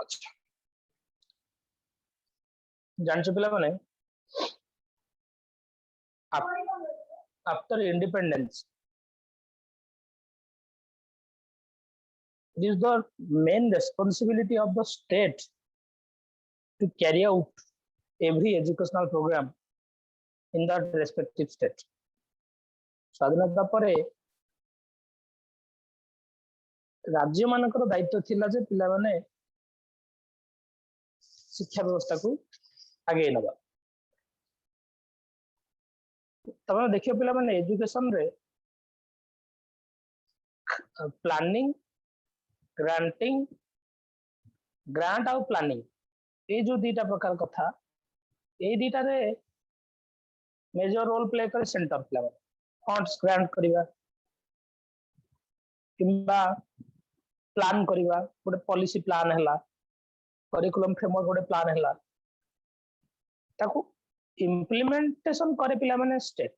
अच्छा जानछ पिला माने after independence it is the main responsibility of the state to carry out every educational program in that respective state. स्वाधीनता पर राज्य मानकर दायित्व थिला जे पिला माने शिक्षा व्यवस्था को आगे नबा तब देखियो पिला माने एजुकेशन रे प्लानिंग ग्रांटिंग ग्रांट आउ प्लानिंग ये जो दीटा प्रकार कथा ये दीटा रे मेजर रोल प्ले करे सेंटर पिला माने फंड्स ग्रांट करिवा किंबा प्लान करिवा गोटे पॉलिसी प्लान हैला करिकुलम फ्रेमवर्क गोटे प्लान हैला ताको इम्प्लीमेंटेशन करे पिला माने स्टेट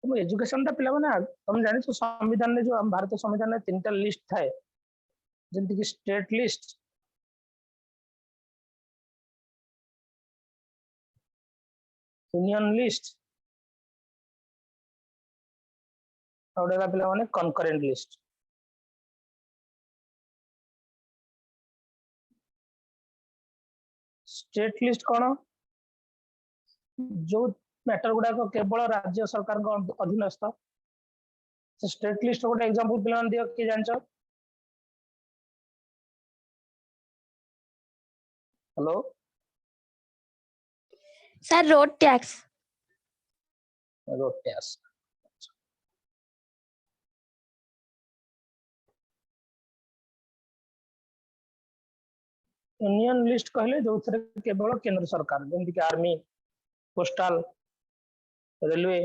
तुम एजुकेशन ता पिला माने तुम जानि तो संविधान में जो हम भारतीय संविधान में तीनटा लिस्ट थाए जंती कि स्टेट लिस्ट यूनियन लिस्ट और पिला माने कनकरेंट लिस्ट स्टेट लिस्ट कौन जो मैटर गुडा को केवल राज्य सरकार को अधीनस्थ स्टेट लिस्ट गोटे एग्जांपल पिला दियो कि जानछ hello sir road tax union list कहले जो थरे केवल केंद्र सरकार जेंति कि army postal railway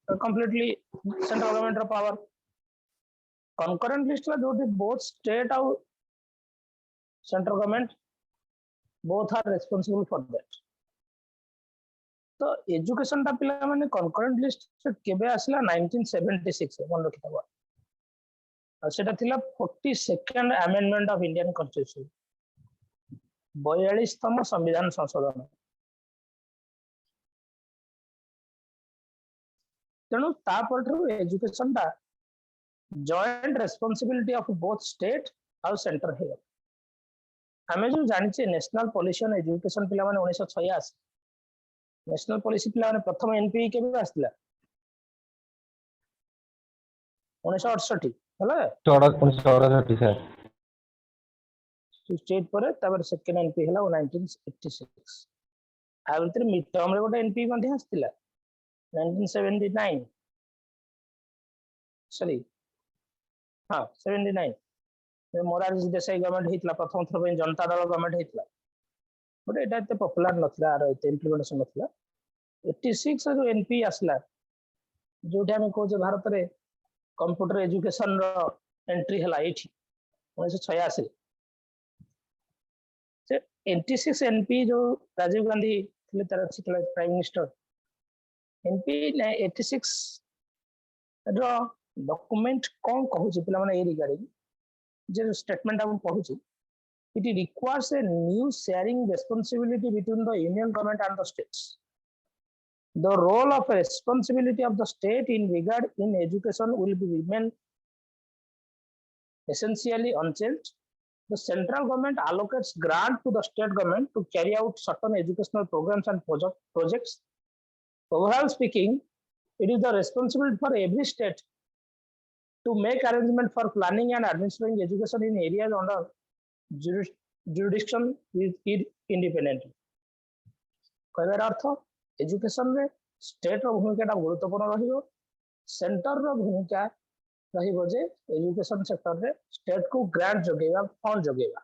completely central government रो पावर कंकरेंट लिस्ट ला जो बोथ स्टेट आउ central government both are responsible for that तो एजुकेशन ता पिला माने कंकरेंट लिस्ट केबे आसला 1976 मन रखितबा सेटा थिला 42nd amendment of Indian constitution 42तम संविधान संशोधन तेणु तापर एजुकेशन ता joint responsibility of both state और सेंटर है हमें जो जानिचे नेशनल पॉलिसी ऑन एजुकेशन पिला माने 1986 नेशनल पॉलिसी पिला माने प्रथम एनपी केबे आस्तिला 1968 हला 1968 सर स्टेट पर तबर सेकंड एनपी हला 1986 आ भीतर मिड टर्म रे गोटे एनपी मध्ये आस्तिला 1979 सॉरी हां 79 मोरारजी देसाई गवर्नमेंट हेतला प्रथम थर पे जनता दल गवर्नमेंट हेतला बट एटा एते पॉपुलर नथला आरो एते इम्प्लीमेंटेशन नथला 86 जो एनपी आसला जोठी हम कहू जे भारत रे कंप्यूटर एजुकेशन रो एंट्री हला एठी 1986 से 86 एनपी जो राजीव गांधी थे तार प्राइम मिनिस्टर एनपी 86 रो डॉक्यूमेंट कौन कहू जे पिला माने ए रिगार्डिंग जे स्टेटमेंट हम कहू जे it requires a new sharing responsibility between the union government and the states. The role of responsibility of the state in regard in education will be remain essentially unchanged. The central government allocates grant to the state government to carry out certain educational programs and projects. Overall speaking, it is the responsibility for every state to make arrangement for planning and administering education in areas under jurisdiction is independent. कहबार अर्थ education रे state रो भूमिका गुरुत्वपूर्ण रहिबो centre रो भूमिका रहिबो जे एजुकेशन सेक्टर रे स्टेट को ग्रांट जगेगा फंड जगेगा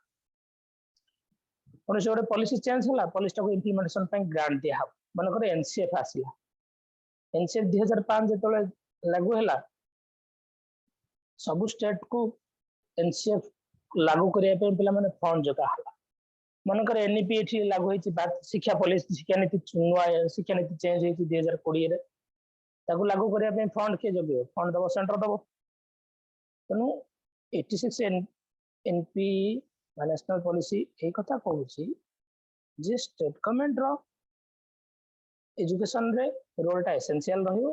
कोनसे गोटे पॉलिसी चेंज होला पॉलिसी को इंप्लीमेंटेशन पे ग्रांट दिया हो मन करे एनसीएफ आसिला एनसीएफ 2005 जेतले लागू होला सब स्टेट को एनसीएफ लागू करिया पे पिला माने फंड जका हला मन करे एनईपी एठी लागू होई बात शिक्षा पॉलिसी शिक्षा नीति चेंज होई 2020 रे ताको लागू करिया पे फंड के जगे फंड दबो सेंटर दबो तनु 86 एनपी नेशनल पॉलिसी एक कथा कहूँ जे स्टेट गवर्नमेंट रो एजुकेशन रे रोल टा एसेंशियल रहियो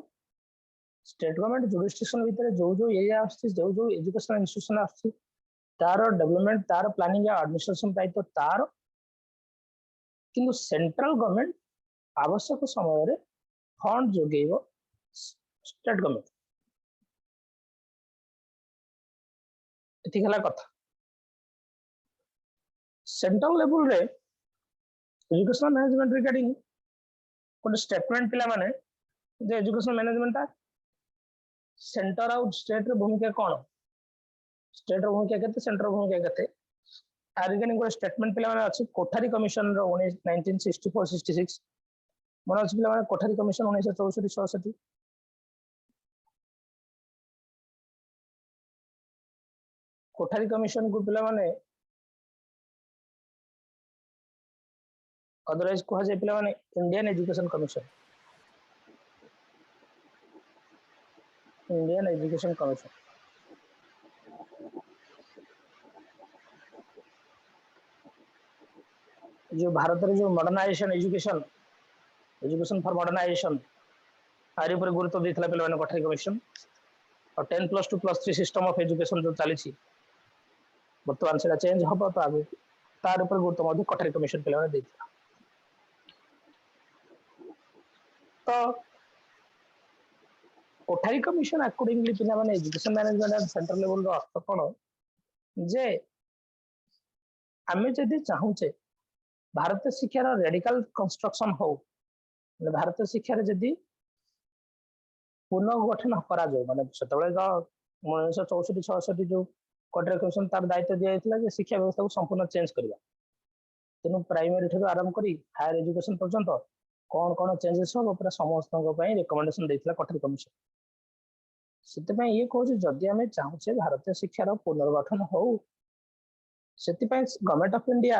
स्टेट गवर्नमेंट जुरिस्डिक्शन भीतर जो जो एरिया आछि जो जो एजुकेशन इंस्टीट्यूशन आछि तार डेवलपमेंट तार प्लानिंग या एडमिनिस्ट्रेशन दायित्व तार किंतु सेंट्रल गवर्नमेंट आवश्यक समय रे फंड जोगेइबो स्टेट गवर्नमेंट एथि हला कथा सेंट्रल लेवल रे एजुकेशन मैनेजमेंट रिगार्डिंग कोन स्टेटमेंट पिला माने जे education management centre out state रे भूमिका कोन स्टेट रो भूमिका केते सेंटर रो भूमिका केते आर्गेनिक को स्टेटमेंट पिला माने अछि कोठारी कमिशन रो 1964 66 मन अछि पिला माने कोठारी कमिशन 1964 66 कोठारी कमिशन को पिला माने अदरवाइज कहा जाए पिला माने इंडियन एजुकेशन कमिशन जो भारत रे जो मॉडर्नाइजेशन एजुकेशन फॉर मॉडर्नाइजेशन आरि पर गुरुत्व देथिला पिला माने कोठारी कमिशन और 10+2+3 सिस्टम ऑफ एजुकेशन जो चली छी वर्तमान से चेंज हबो तो आगे तार ऊपर गुरुत्व मध्य कोठारी कमिशन पिला माने देथिला तो कोठारी कमिशन अकॉर्डिंगली पिला माने education management at central level रो अर्थ कोन जे आमे जदि चाहूचे भारतीय शिक्षा रेडिकल कंस्ट्रक्शन हो भारतीय शिक्षा जदि पुनर्गठन करा जाए माने सेतबेले 1964 66 जो कोठारी कमिशन तार दायित्व दिया जायतिला जे शिक्षा व्यवस्था को संपूर्ण चेंज करबा तेनु प्राइमरी ठेरो आरंभ करी हायर एजुकेशन पर्यंत कौन कौन चेंजेस हो पूरा समस्त रिकमेंडेशन देथिला कोठारी कमिशन सेते पय ये कहू जदि आमे चाहूचे भारतीय शिक्षार पुनर्गठन हो सेति पय गवर्नमेंट ऑफ इंडिया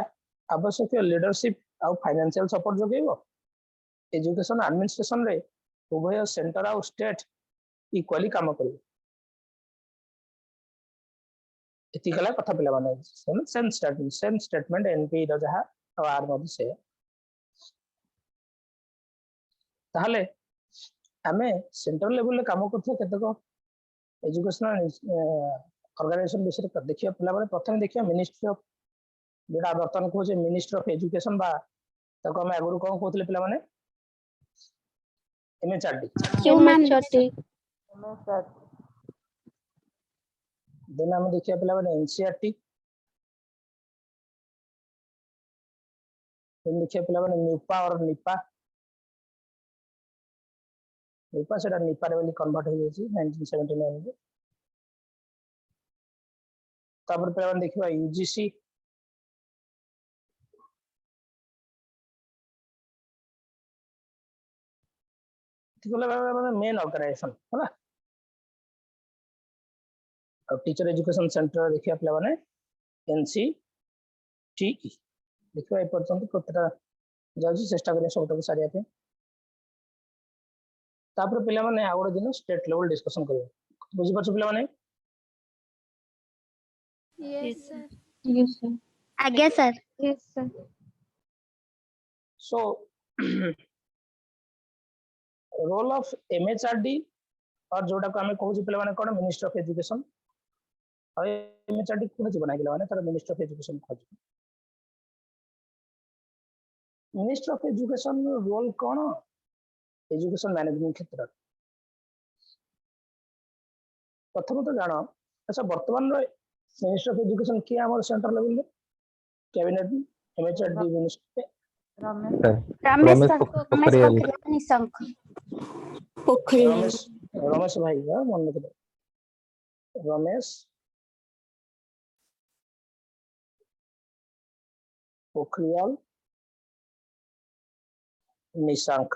आवश्यक लीडरशिप आ फाइनेंशियल सपोर्ट जोगेबो एजुकेशन एडमिनिस्ट्रेशन रे उभय सेंटर आ स्टेट इक्वली काम करिवो एति कला कथा पिला माने सेम स्टेटमेंट एनपी रो जहा आर मधि से ताहले आमे सेंट्रल लेवल काम करथो केतको एजुकेशनल ऑर्गेनाइजेशन विषय देखिए पिला माने प्रथम देखिए मिनिस्ट्री ऑफ जेटा बर्तन को मिनिस्ट्री ऑफ एजुकेशन बा तको हम आगुरु कोन कहतले पिला माने एमएचआरडी देन हम देखिए पिला माने एनसीईआरटी देन देखिए पिला माने निपा और निपा निपा सेटा निपा रे कन्वर्ट हो जाई 1979 रे तापर पिला माने देखिबा यूजीसी मेन ऑर्गेनाइजेशन है ना और टीचर एजुकेशन सेंटर देखिए पिला माने एनसीटीई देखिए ए पर्यंत कतटा जाउची चेष्टा करिया सबटको सारिया पे तापर पिला माने आउड दिन स्टेट लेवल डिस्कशन करियो बुझि परछ पिला माने यस सर आज्ञा sir yes sir so role of MHRD और जोटा को हमें कहू पिला माने कोन मिनिस्टर ऑफ एजुकेशन और एमएचआरडी को जीवन आइला माने तार मिनिस्टर ऑफ एजुकेशन खोज मिनिस्टर ऑफ एजुकेशन रोल कोन एजुकेशन मैनेजमेंट क्षेत्र प्रथम तो जानो अच्छा वर्तमान रो मिनिस्टर ऑफ एजुकेशन के हमर central level cabinet MHRD minister Ramesh Pokhriyal Nishank Ramesh भाई का मन रखो रमेश पोखरियाल निशंक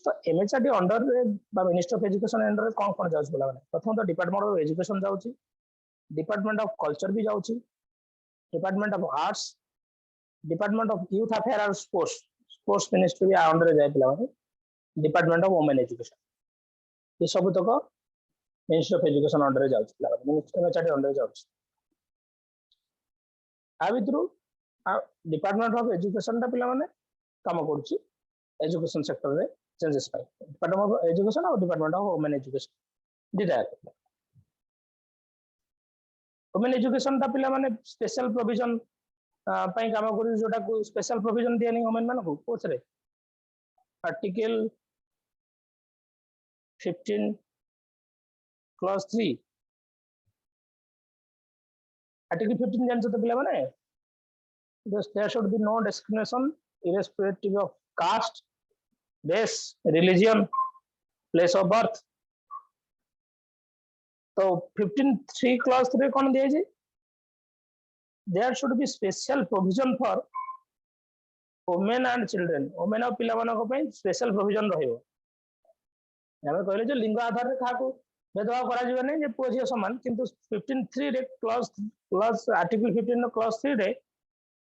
तो एमएचआरडी अंडर रे बा मिनिस्टर ऑफ एजुकेशन अंडर रे कोन जाउछ बोला माने प्रथम तो डिपार्टमेंट ऑफ एजुकेशन जाउची डिपार्टमेंट ऑफ कल्चर भी जाउची department of arts department of youth affair और स्पोर्ट्स मिनिस्ट्री भी अंडर रे जाय पिला माने डिपार्टमेंट ऑफ वुमेन एजुकेशन ये सब तक मिनिस्ट्री ऑफ एजुकेशन अंडर जाउछ पिला एमएचआरडी अंडर जाउछ आ भितरु डिपार्टमेंट ऑफ एजुकेशन टा पिला माने काम करूची एजुकेशन सेक्टर रे चेंजेस पाई डिपार्टमेंट ऑफ एजुकेशन और डिपार्टमेंट ऑफ वुमेन एजुकेशन दिटा वुमेन एजुकेशन टा पिला माने स्पेशल प्रोविजन पाई काम करू जोटा को स्पेशल प्रोविजन दिया नहीं वुमेन मानको कोर्स रे आर्टिकल 15 क्लॉज 3 आर्टिकल 15 जानते तो पिला माने there should be no discrimination irrespective of caste, race, religion, place of birth. तो 15(3) clause 3 कौन दिया जी? There should be special provision for women and children. women और पिला मानक पे special provision रहिबो। हमें कहले जो लिंग आधार रे काको भेदभाव करा जीवन नहीं जे पुओ झियो समान किंतु 15(3) रे क्लॉज आर्टिकल 15 क्लॉज 3 रे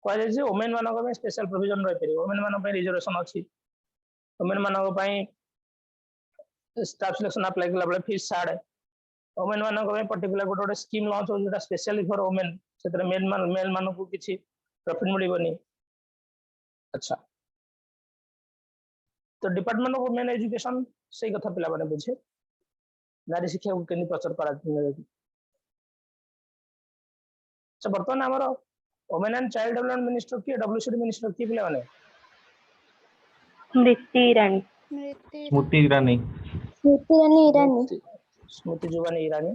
कह जे वुमेन मानक पे स्पेशल प्रोविजन रहि परिबो वुमेन मानक पे रिजर्वेशन अछि वुमेन मानक पे स्टाफ सिलेक्शन अप्लाई कला बेले फीस छाड़ वुमेन मानक पे पर्टिकुलर गोटे स्कीम लॉन्च हो जेटा स्पेशली फॉर वुमेन सेतरे मेल मानक को किछि प्रॉफिट मिलिबनी अच्छा तो डिपार्टमेंट ऑफ वुमेन एजुकेशन सही कथा पिला माने बुझे नारी शिक्षा को केनि प्रचार करा अच्छा वर्तमान हमर women and child development minister की डब्ल्यूसीडी मिनिस्टर की पिला माने स्मृति ईरानी स्मृति ईरानी स्मृति जुबानी ईरानी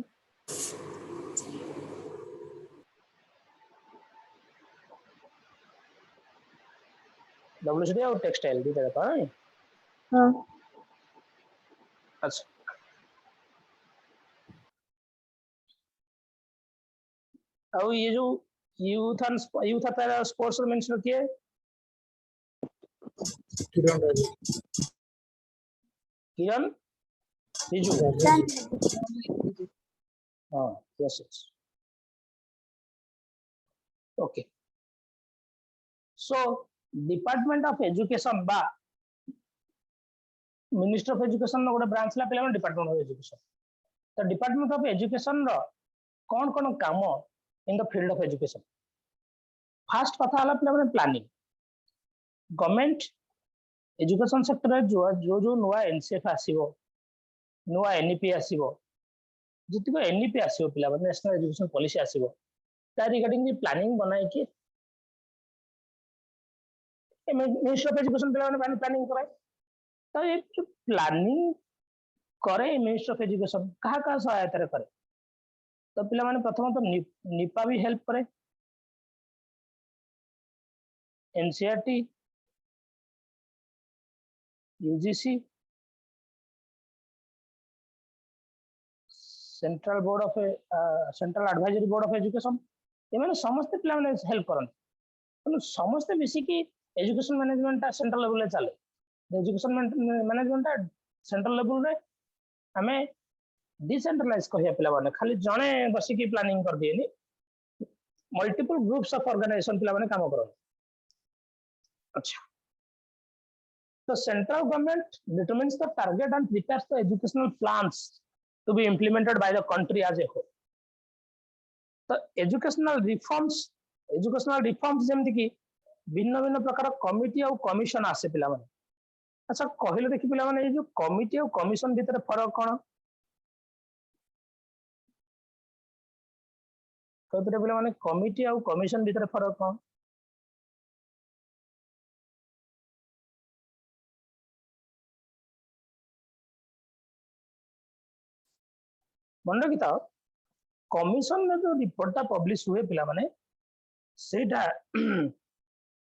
डब्ल्यूसीडी और टेक्सटाइल दी तरह है हाँ अच्छा अब ये जो यूथ एंड स्पोर्ट्स मिनिस्टर की है किरण रिजू हाँ yes yes okay so department of education बा मिनिस्टर ऑफ एजुकेशन गोटे ब्रांच ला पिला डिपार्टमेंट ऑफ एजुकेशन तो डिपार्टमेंट ऑफ एजुकेशन रो कौन कौन काम in the field of education fast कथा हला पिला प्लानिंग गवर्नमेंट एजुकेशन सेक्टर जो जो जो नुआ एनसीएफ आसीबो नुआ एनईपी आसीबो जितको एनईपी आसीबो पिला नेशनल एजुकेशन पॉलिसी आसीबो ता रिगार्डिंग प्लानिंग बनाई कि मिनिस्टर ऑफ एजुकेशन पिला प्लानिंग कराए तो ये जो प्लानिंग करे मिनिस्टर ऑफ एजुकेशन कहा कहा सहायता करे तो पिला माने प्रथम तो निपा भी हेल्प करे NCERT UGC central board of central advisory board of education ये माने समस्त पिला माने हेल्प करन तो समस्त मिसी की एजुकेशन मैनेजमेंट सेंट्रल लेवल रे चले एजुकेशन मैनेजमेंट सेंट्रल लेवल रे हमें डिसेंट्रलाइज कहिया पिला माने खाली जणे बसी की प्लानिंग कर दिएनी मल्टीपल ग्रुप्स ऑफ ऑर्गेनाइजेशन पिला माने काम करन अच्छा तो central government determines the target and prepares the educational plans to be implemented by the country as a whole तो एजुकेशनल रिफॉर्म्स जेमति की भिन्न भिन्न प्रकार कमिटी और कमिशन आसे पिला माने अच्छा कहले देखि पिला माने ये जो कमिटी और कमिशन भीतर फरक कोन कहते पिला माने कमिटी और कमिशन भीतर फरक कोन मन रखिता कमिशन में जो रिपोर्ट पब्लिश हुए पिला माने सेटा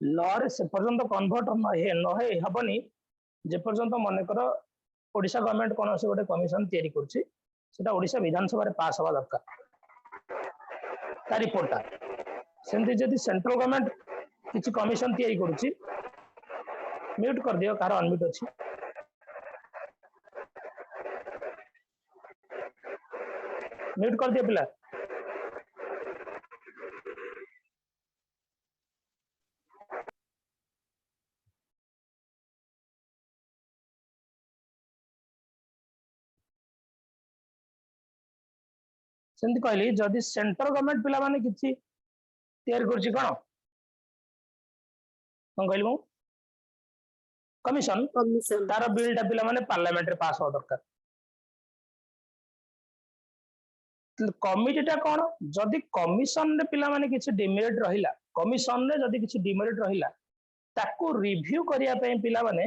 लॉ रे से पर्यंत कन्वर्ट न हेबनी जे पर्यंत मन कर ओडिशा गवर्नमेंट कोन से गोटे कमिशन तयारी करछि सेटा ओडिशा विधानसभा रे पास हवा दरकार ता रिपोर्टटा सेंति जदि सेंट्रल गवर्नमेंट किछि कमिशन तयारी करछि म्यूट कर दियो कार अनम्यूट अछि म्यूट कर दियो पिला सेमती कहली जदि सेंट्रल गवर्नमेंट पिला माने किछि तैयार करछि कोन कहली मु कमिशन कमिशन तार बिलटा पिला माने पार्लियामेंट रे पास हो दरकार कमिटीटा कौन जदि कमिशन रे पिला माने किछि डिमेरिट रहिला कमिशन रे जदि किछि डिमेरिट रहिला ताकू रिव्यू करिया पे पिला माने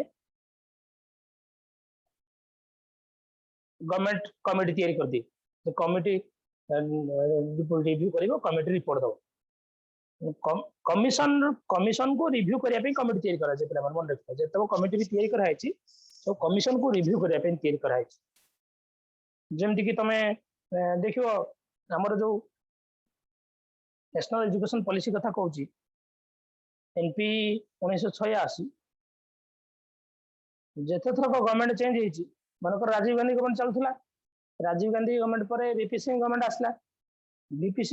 गवर्नमेंट कमिटी तैयारी कर दी तो कमिटी रिव्यू करिवो कमिटी रिपोर्ट दो कमिशन को रिव्यू करिया पे कमिटी तैयारी करा जे पिला माने मन रखियो जेतबो कमिटी भी तैयारी करा हैछि तो कमिशन को रिव्यू करिया पे तैयारी करा हैछि जेमति कि तमे देखियो हमर जो नेशनल एजुकेशन पॉलिसी कथा कहूची एनपी 1986 जेते थरक गवर्नमेंट चेंज होईची मनकर राजीव गांधी गवर्नमेंट चलुला राजीव गांधी गवर्नमेंट पर बीपी सिंह गवर्नमेंट आसला बीपी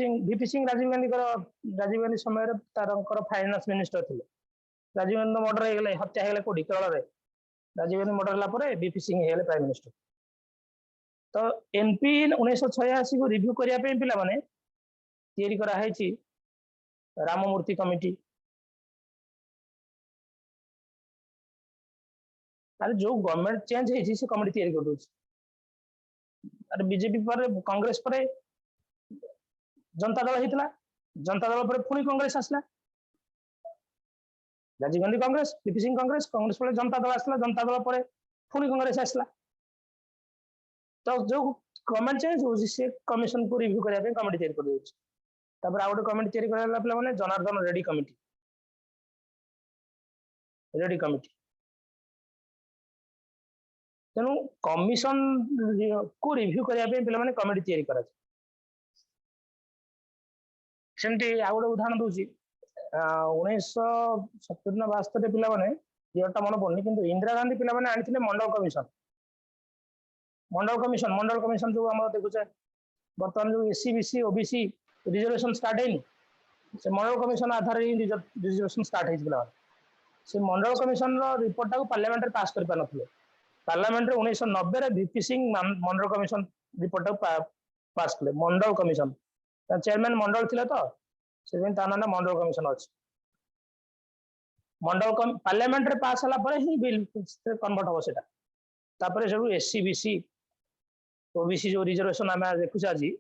सिंह राजीव गांधी समय रे तारंकर फाइनेंस मिनिस्टर थिले राजीव गांधी मर्डर हे गेले हत्या हे गेले कोडी केरल रे राजीव गांधी मर्डर ला पर बीपी सिंह हे गेले प्राइम मिनिस्टर तो एनपी 1986 को रिव्यू करिया पे पिला माने तैयारी करा हैची राममूर्ति कमिटी अरे जो गवर्नमेंट चेंज है से कमिटी तैयारी कर दोछ अरे बीजेपी पर कांग्रेस पर जनता दल हितला जनता दल पर पुणी कांग्रेस आसला राजीव गांधी कांग्रेस बीपी सिंह कांग्रेस पर जनता दल आसला जनता दल पर पुणी कांग्रेस आसला तो जो गवर्नमेंट चेंज हो से कमिशन को रिव्यू करिया पे कमिटी तैयारी कर दोछ तापर आ गोटे कमिटी तैयारी करला पिला माने जनार्दन रेड्डी कमिटी तेणु कमिशन को रिव्यू करिया पे पिला माने कमिटी तैयारी करा सेमती आ गोटे उदाहरण दूची 1970 ना 72 पिला माने yearटा मन पड़नी किंतु इंदिरा गांधी पिला माने आनिथिले मंडल कमिशन जो हम देखुचे बर्तमान जो SC BC OBC reservation start है से मंडल कमिशन आधार रिजर्वेशन स्टार्ट है पिला से मंडल कमिशन रो रिपोर्ट को पार्लियामेंट रे पास कर पानथले पार्लियामेंट रे 1990 रे बीपी सिंह मंडल कमिशन रिपोर्ट को पास कले मंडल कमिशन चेयरमैन मंडल थिले तो से ता नाम मंडल कमिशन अछि पार्लियामेंट रे पास हला पर ही बिल कन्वर्ट हो सेटा तापर सब एससी बीसी ओबीसी जो रिजर्वेशन आम देखुचे आज ये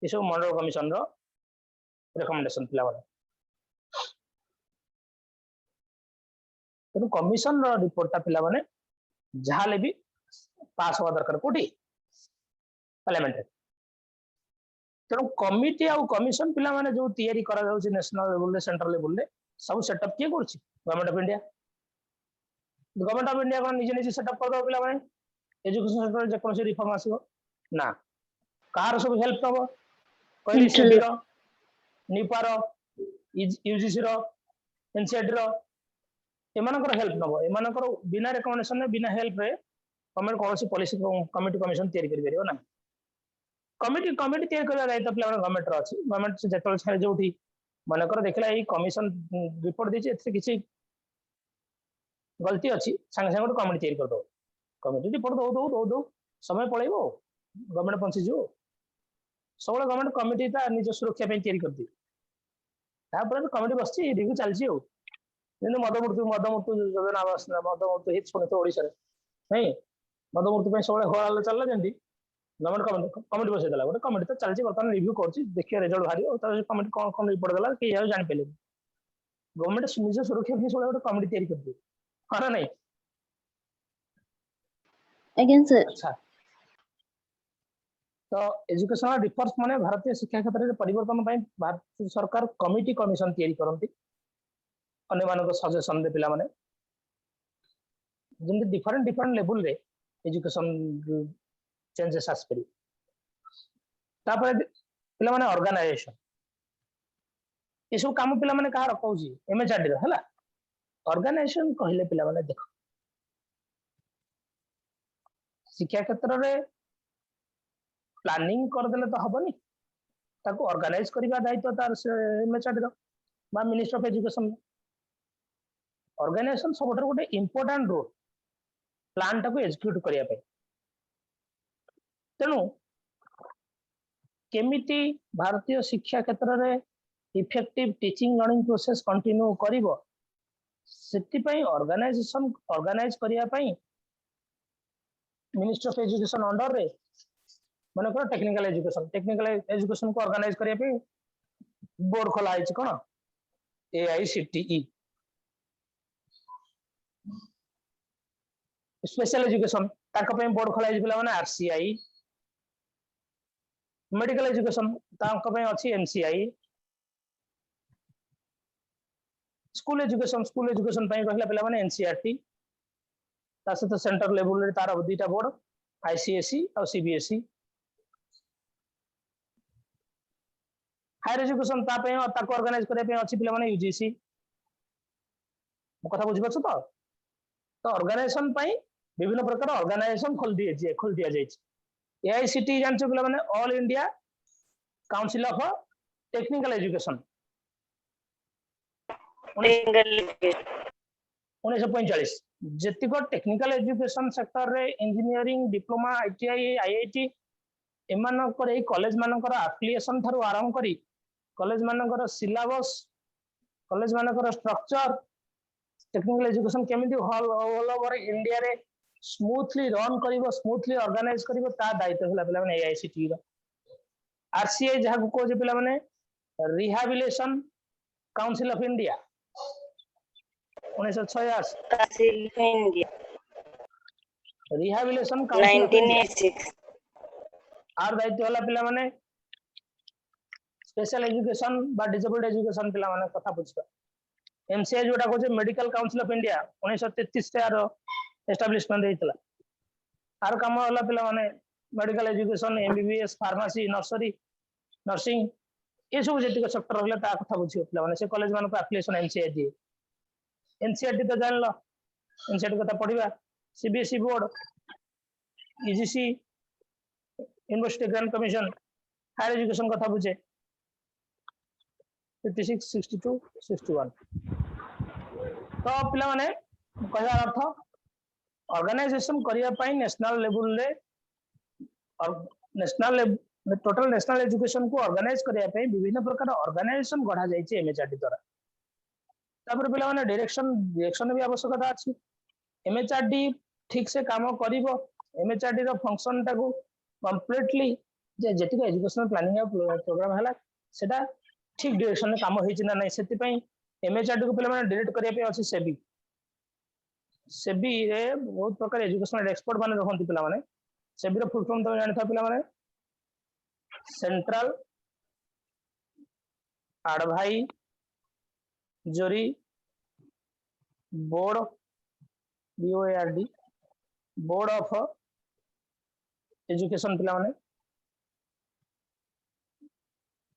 सब मंडल कमिशन रो रिकमेंडेशन पिला वाला तेणु कमिशन रो रिपोर्टटा पिला माने जहाले भी पास हवा दरकार कोठी पार्लियामेंट तेणु कमिटी आ कमिशन पिला माने जो तैयारी करा जाउची नेशनल लेवल सेंट्रल लेवल सब सेटअप किए करछि गवर्नमेंट ऑफ इंडिया कोन निजे निजे सेटअप कर दो पिला माने एजुकेशन सेक्टर जे कोन से रिफॉर्म आसीबो ना कार सब हेल्प तब कहली सेबी रो निपा रो यूजीसी रो एनसीईआरटी रो एमानकर हेल्प नबो एमानकर बिना रिकमेंडेशन ने बिना हेल्प रे गवर्नमेंट कौन सी पॉलिसी कमिटी कमिशन तैयारी करि परियो ना कमिटी तैयारी करबा दायित्व पिला गवर्नमेंट रो अछि गवर्नमेंट से जेतल छाय जोठी मानकर देखला ई कमिशन रिपोर्ट दिछि एथे किछि गलती अछि संग संग गोटे कमिटी तैयारी कर दो कमिटी रिपोर्ट दो समय पळेबो गवर्नमेंट पहुंची जो सब गवर्नमेंट कमिटी ता निज सुरक्षा पे तैयारी कर दी तापर कमिटी बसछि रिव्यू चलछि हो किंतु मदमृत्यु योजना मदमृत्यु हित शुणे तो ओडिसा रे नहीं मदमृत्यु पे सब होल चलला जेंदी गवर्नमेंट कमिटी बसै देला गोटे कमिटी तो चलछि बर्तमान रिव्यू करछि देखिए रिजल्ट भारी और तार कमिटी कोन रिपोर्ट देला कि या जानि पेले गवर्नमेंट निज सुरक्षा पे सब गोटे कमिटी तैयारी कर दी हां नहीं अगेन सर अच्छा तो एजुकेशनल रिफॉर्म्स माने भारतीय शिक्षा क्षेत्र में परिवर्तन पई भारत सरकार कमिटी कमिशन तैयारी करंती अन्य मानको सजेशन दे पिला माने जिंदे डिफरेंट लेवल रे एजुकेशन चेंजेस आस करी तापर पिला माने ऑर्गेनाइजेशन ये सब काम पिला माने कहा रखौजी एमएचआरडी रो हला ऑर्गेनाइजेशन कहले पिला माने देखो शिक्षा क्षेत्र रे प्लानिंग कर देले तो हबनी ताको ऑर्गेनाइज करबा दायित्व तार एमएचआरडी रो बा मिनिस्टर ऑफ एजुकेशन ऑर्गेनाइजेशन सब गोटे इंपोर्टेंट रोल प्लान टाको एग्जीक्यूट करिया पे तेणु केमिति भारतीय शिक्षा क्षेत्र में effective teaching learning process continue करिवो सेति पई ऑर्गेनाइज करिया पई मिनिस्ट्री ऑफ एजुकेशन अंडर रे माने को टेक्निकल एजुकेशन को ऑर्गेनाइज करिया पई बोर्ड खोला आइछ कोन AICTE स्पेशल एजुकेशन ताका पई बोर्ड खोला आइछ पिला माने RCI मेडिकल एजुकेशन ताका पई अछि MCI स्कूल एजुकेशन पई कहला पिला माने NCERT ता सहित सेंटर लेवल रे तार दुईटा बोर्ड ICSE और CBSE हायर एजुकेशन ता पई ताको ऑर्गेनाइज करे पई अछि पिला माने UGC कथा बुझि पछ तो ऑर्गेनाइजेशन पई विभिन्न प्रकार ऑर्गेनाइजेशन खोल दिया जाय AICTE जानछो पिला माने all India council of technical education 1945 जेतिको टेक्निकल एजुकेशन सेक्टर रे इंजीनियरिंग डिप्लोमा ITI IIT एमानकर ए कॉलेज मानकर एफिलिएशन थारु आरंभ करी कॉलेज मानकर सिलेबस कॉलेज मानकर स्ट्रक्चर टेक्निकल एजुकेशन केमिति ऑल ओवर इंडिया रे स्मूथली रन करिवो स्मूथली ऑर्गेनाइज करिवो ता दायित्व होला पिला माने AICTE रो RCI जहा को जे पिला माने rehabilitation council of India 1986 rehabilitation council 1986 आर दायित्व होला पिला माने स्पेशल एजुकेशन बा डिसेबल्ड एजुकेशन पिला माने कथा बुझबा MCI जोटा को मेडिकल काउंसिल ऑफ इंडिया 1933 से आरो एस्टैब्लिशमेंट हेतला आर काम होला पिला माने medical education MBBS pharmacy nursing ये सब जेतिक सेक्टर रहले ता कथा बुझियो पिला माने से कॉलेज मान को एप्लीकेशन MCI दिए NCERT तो जानलो NCERT कथा पढिबा CBSE board UGC university grant commission higher education कथा बुझे 56 62 61 तो पिला माने कहया अर्थ ऑर्गेनाइजेशन करिया पई नेशनल लेवल रे और नेशनल टोटल नेशनल एजुकेशन को ऑर्गेनाइज करिया पई विभिन्न प्रकार ऑर्गेनाइजेशन गढ़ा जाय छै MHRD द्वारा तापर पिला माने डायरेक्शन भी आवश्यकता अछि MHRD ठीक से काम करिवो MHRD रो फंक्शन टाको कंप्लीटली जे जेतिक एजुकेशनल प्लानिंग प्रोग्राम हला सेटा ठीक डायरेक्शन में काम होई ना नै सेति पई MHRD को पिला माने डायरेक्ट करिया पे अछि सेबी रे बहुत प्रकार एजुकेशनल एक्सपर्ट माने रहंती पिला माने सेबी रो फुल फॉर्म तो जानि था पिला माने central advisory board BOARD board of education पिला माने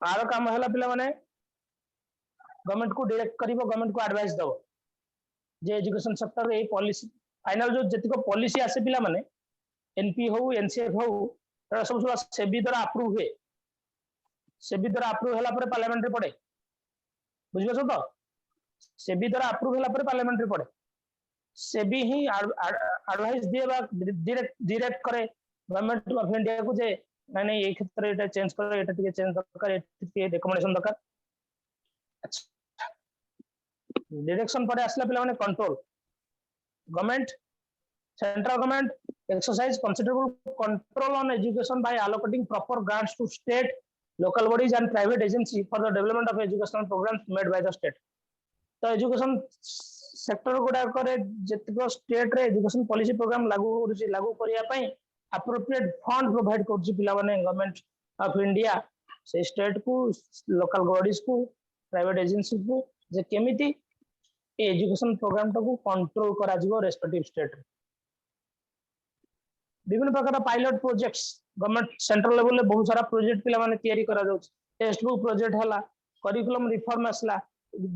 आर काम हला पिला माने गवर्नमेंट को डायरेक्ट करिवो गवर्नमेंट को एडवाइस दबो जे एजुकेशन सेक्टर रे पॉलिसी फाइनल जो जतिको पॉलिसी आसे पिला माने NP हो NCF हो तारा सब सेबी द्वारा अप्रूव हुए सेबी द्वारा अप्रूव हला पर पार्लियामेंट रे पड़े बुझियो तो सेबी द्वारा अप्रूव हला पर पार्लियामेंट रे पड़े सेबी ही एडवाइस देबा डायरेक्ट करे गवर्नमेंट ऑफ इंडिया को जे नहीं ये क्षेत्र एटा चेंज करो एटा टिके चेंज दरकार एटा रिकमेंडेशन दरकार डायरेक्शन पर आसला पिला माने control government central government exercise considerable control on education by allocating proper grants to state local bodies and private agencies for the development of educational programs made by the state तो education sector गुडा करे जेतिको state रे education policy programme लागू करिया पई appropriate fund provide करछि पिला माने government of India से स्टेट को लोकल बॉडीज को प्राइवेट एजेंसी को जे केमिति एजुकेशन प्रोग्राम को कंट्रोल करा जिवो रेस्पेक्टिव स्टेट रे विभिन्न प्रकार pilot projects government central level रे बहुत सारा प्रोजेक्ट पिला माने तयारी करा जाउछ टेक्स्ट बुक प्रोजेक्ट हला करिकुलम रिफॉर्म असला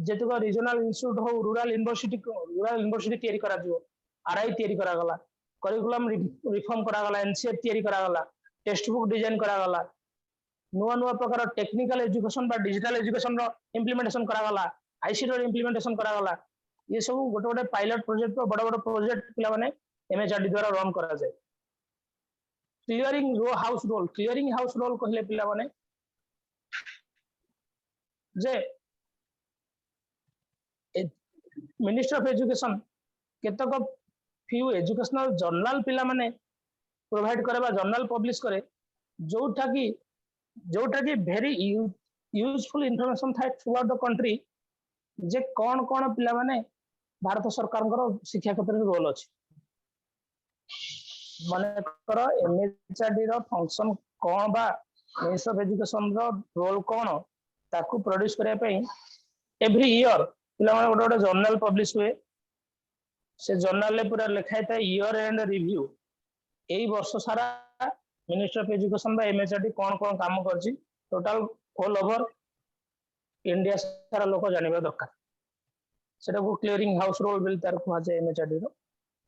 जेतको रीजनल इंस्टीट्यूट हो रूरल यूनिवर्सिटी तयारी करा जिवो RI तयारी करा गला करिकुलम रिफॉर्म करा गला NCF तयारी करा गला टेक्स्ट बुक डिजाइन करा गला नुवा प्रकार टेक्निकल एजुकेशन बा डिजिटल एजुकेशन रो इंप्लीमेंटेशन करा गला ICT रो इंप्लीमेंटेशन करा गला ये सब गोटे पायलट प्रोजेक्ट बड़ प्रोजेक्ट पिला माने MHRD द्वारा रन करा जाय क्लियरिंग हाउस रोल कहले पिला माने जे मिनिस्टर ऑफ एजुकेशन केतक फ्यू एजुकेशनल जर्नल पिला माने प्रोवाइड करे जर्नल पब्लिश करे जोटा कि भेरी यूजफुल इनफॉरमेशन थाए थ्रू आउट द कंट्री जे कौन कौन पिला माने भारत सरकार शिक्षा क्षेत्र में रोल अच्छी मन कर एमएचआरडी रो फंक्शन कौन बा मिनिस्टर ऑफ एजुकेशन रो रोल कौन ताकू प्रोड्यूस करने पे एवरी ईयर पिला माने गोटे जर्नल पब्लिश हुए से जर्नल पूरा लिखाई था ईयर एंड रिव्यू यही वर्ष सारा मिनिस्टर ऑफ एजुकेशन बा एमएचआरडी कौन कौन काम करची टोटल ऑल ओवर इंडिया सारा लोक जानवा दरकार सेटा को क्लियरिंग हाउस रोल बिल तार कहा जाए एमएचआरडी रो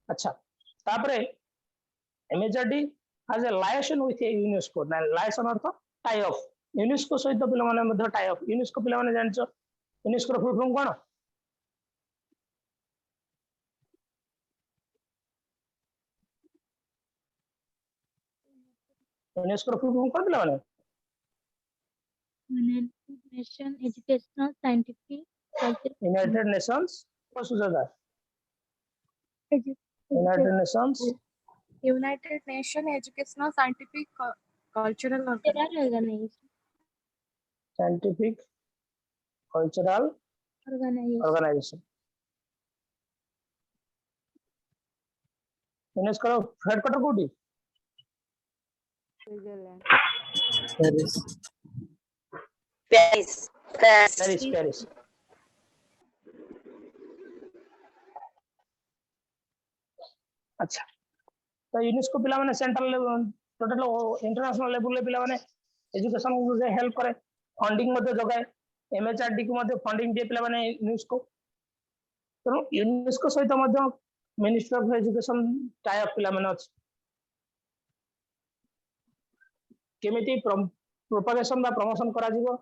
अच्छा तापरे MHRD has a liaison with UNESCO ना लायसन अर्थ टाई ऑफ यूनेस्को सहित पिला माने मध्ये टाई ऑफ यूनेस्को पिला माने जानचो यूनेस्को रो फुल फॉर्म कोन यूनेस्को रो फुल फॉर्म कोन पिला माने United Nations Educational Scientific Cultural United Nations को सुझाव Edu- United Nations United Nations Educational Scientific Cultural Organization. Scientific cultural Organization. Organization UNESCO रो हेडक्वार्टर कोठी Paris. पेरिस पेरिस अच्छा तो यूनेस्को पिला माने central level total international level ले पिला माने एजुकेशन को जे हेल्प करे फंडिंग मध्ये जगाए एमएचआरडी को मध्ये फंडिंग दे पिला माने यूनेस्को तो यूनेस्को सहित मध्ये minister of education tie up पिला माने अछि केमिति प्रोपगेशन बा प्रमोशन करा जीवो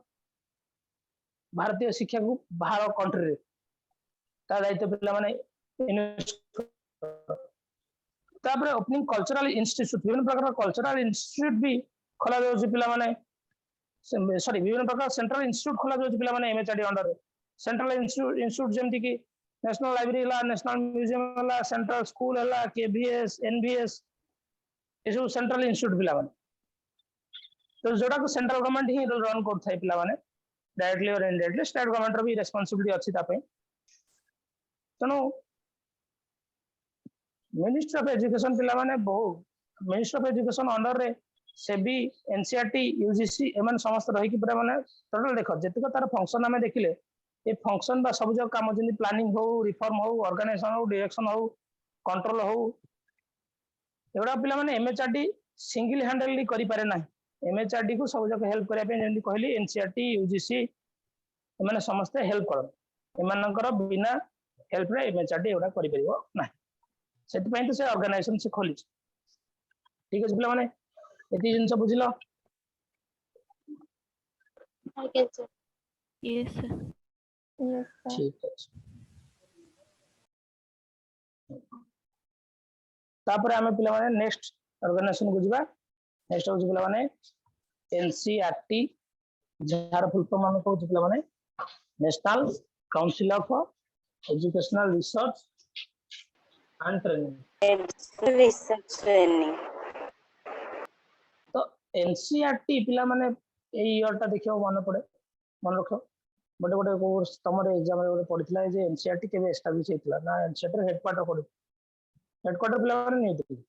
भारतीय शिक्षा को बाहर कंट्री रे ता दायित्व पिला माने यूनेस्को तापर ओपनिंग कल्चरल इंस्टीट्यूट विभिन्न प्रकार कल्चरल इंस्टीट्यूट भी खोला जाउछि पिला माने सॉरी विभिन्न प्रकार सेंट्रल इंस्टीट्यूट खोला जाउछि पिला माने एमएचआरडी अंडर रे सेंट्रल इंस्टीट्यूट जेमति कि नेशनल लाइब्रेरी ला नेशनल म्यूजियम ला सेंट्रल स्कूल ला केबीएस एनबीएस ये सब सेंट्रल इंस्टीट्यूट पिला माने तो जोड़ा को सेंट्रल गवर्नमेंट ही रन करथाय पिला माने डायरेक्टली और इनडायरेक्टली स्टेट गवर्नमेंट रो भी रिस्पांसिबिलिटी अछि ता पे तनो मिनिस्टर ऑफ एजुकेशन पिला माने बहु मिनिस्टर ऑफ एजुकेशन अंडर रे सेबी एनसीईआरटी यूजीसी एमन समस्त रही कि पूरा माने टोटल देखो जतिक तार फंक्शन हमें देखिले ये फंक्शन बा सब जो काम जनी प्लानिंग हो रिफॉर्म हो ऑर्गेनाइजेशन हो डायरेक्शन हो कंट्रोल हो एगुड़ा पिला माने एमएचआरडी सिंगल हैंडलली करि पारे ना एमएचआरडी को सब जो हेल्प करिया पे जेंति कहली एनसीईआरटी यूजीसी एमाने समस्त हेल्प करन एमानकर बिना हेल्प रे एमएचआरडी एगुड़ा करि परिबो ना सेतिपैं तो से ऑर्गेनाइजेशन से खोली ठीक है पिला माने एति जिंस बुझिलो Okay, sir. Yes, sir. Yes, sir. ठीक है तापर आमे पिला माने नेक्स्ट ऑर्गेनाइजेशन को जिबा नेक्स्ट हो पिला माने एनसीईआरटी जार फुल फॉर्म हम कहू पिला माने national council of educational research and training Research training. तो एनसीईआरटी पिला माने ए ईयर टा देखियो मन पड़े मन रखो बड़े बड़े कोर्स तमरे एग्जाम रे गोटे पड़ितला जे एनसीईआरटी केबे एस्टैब्लिश हेतला ना एनसीईआरटी हेडक्वार्टर पड़े हेडक्वार्टर पिला माने नहीं देखि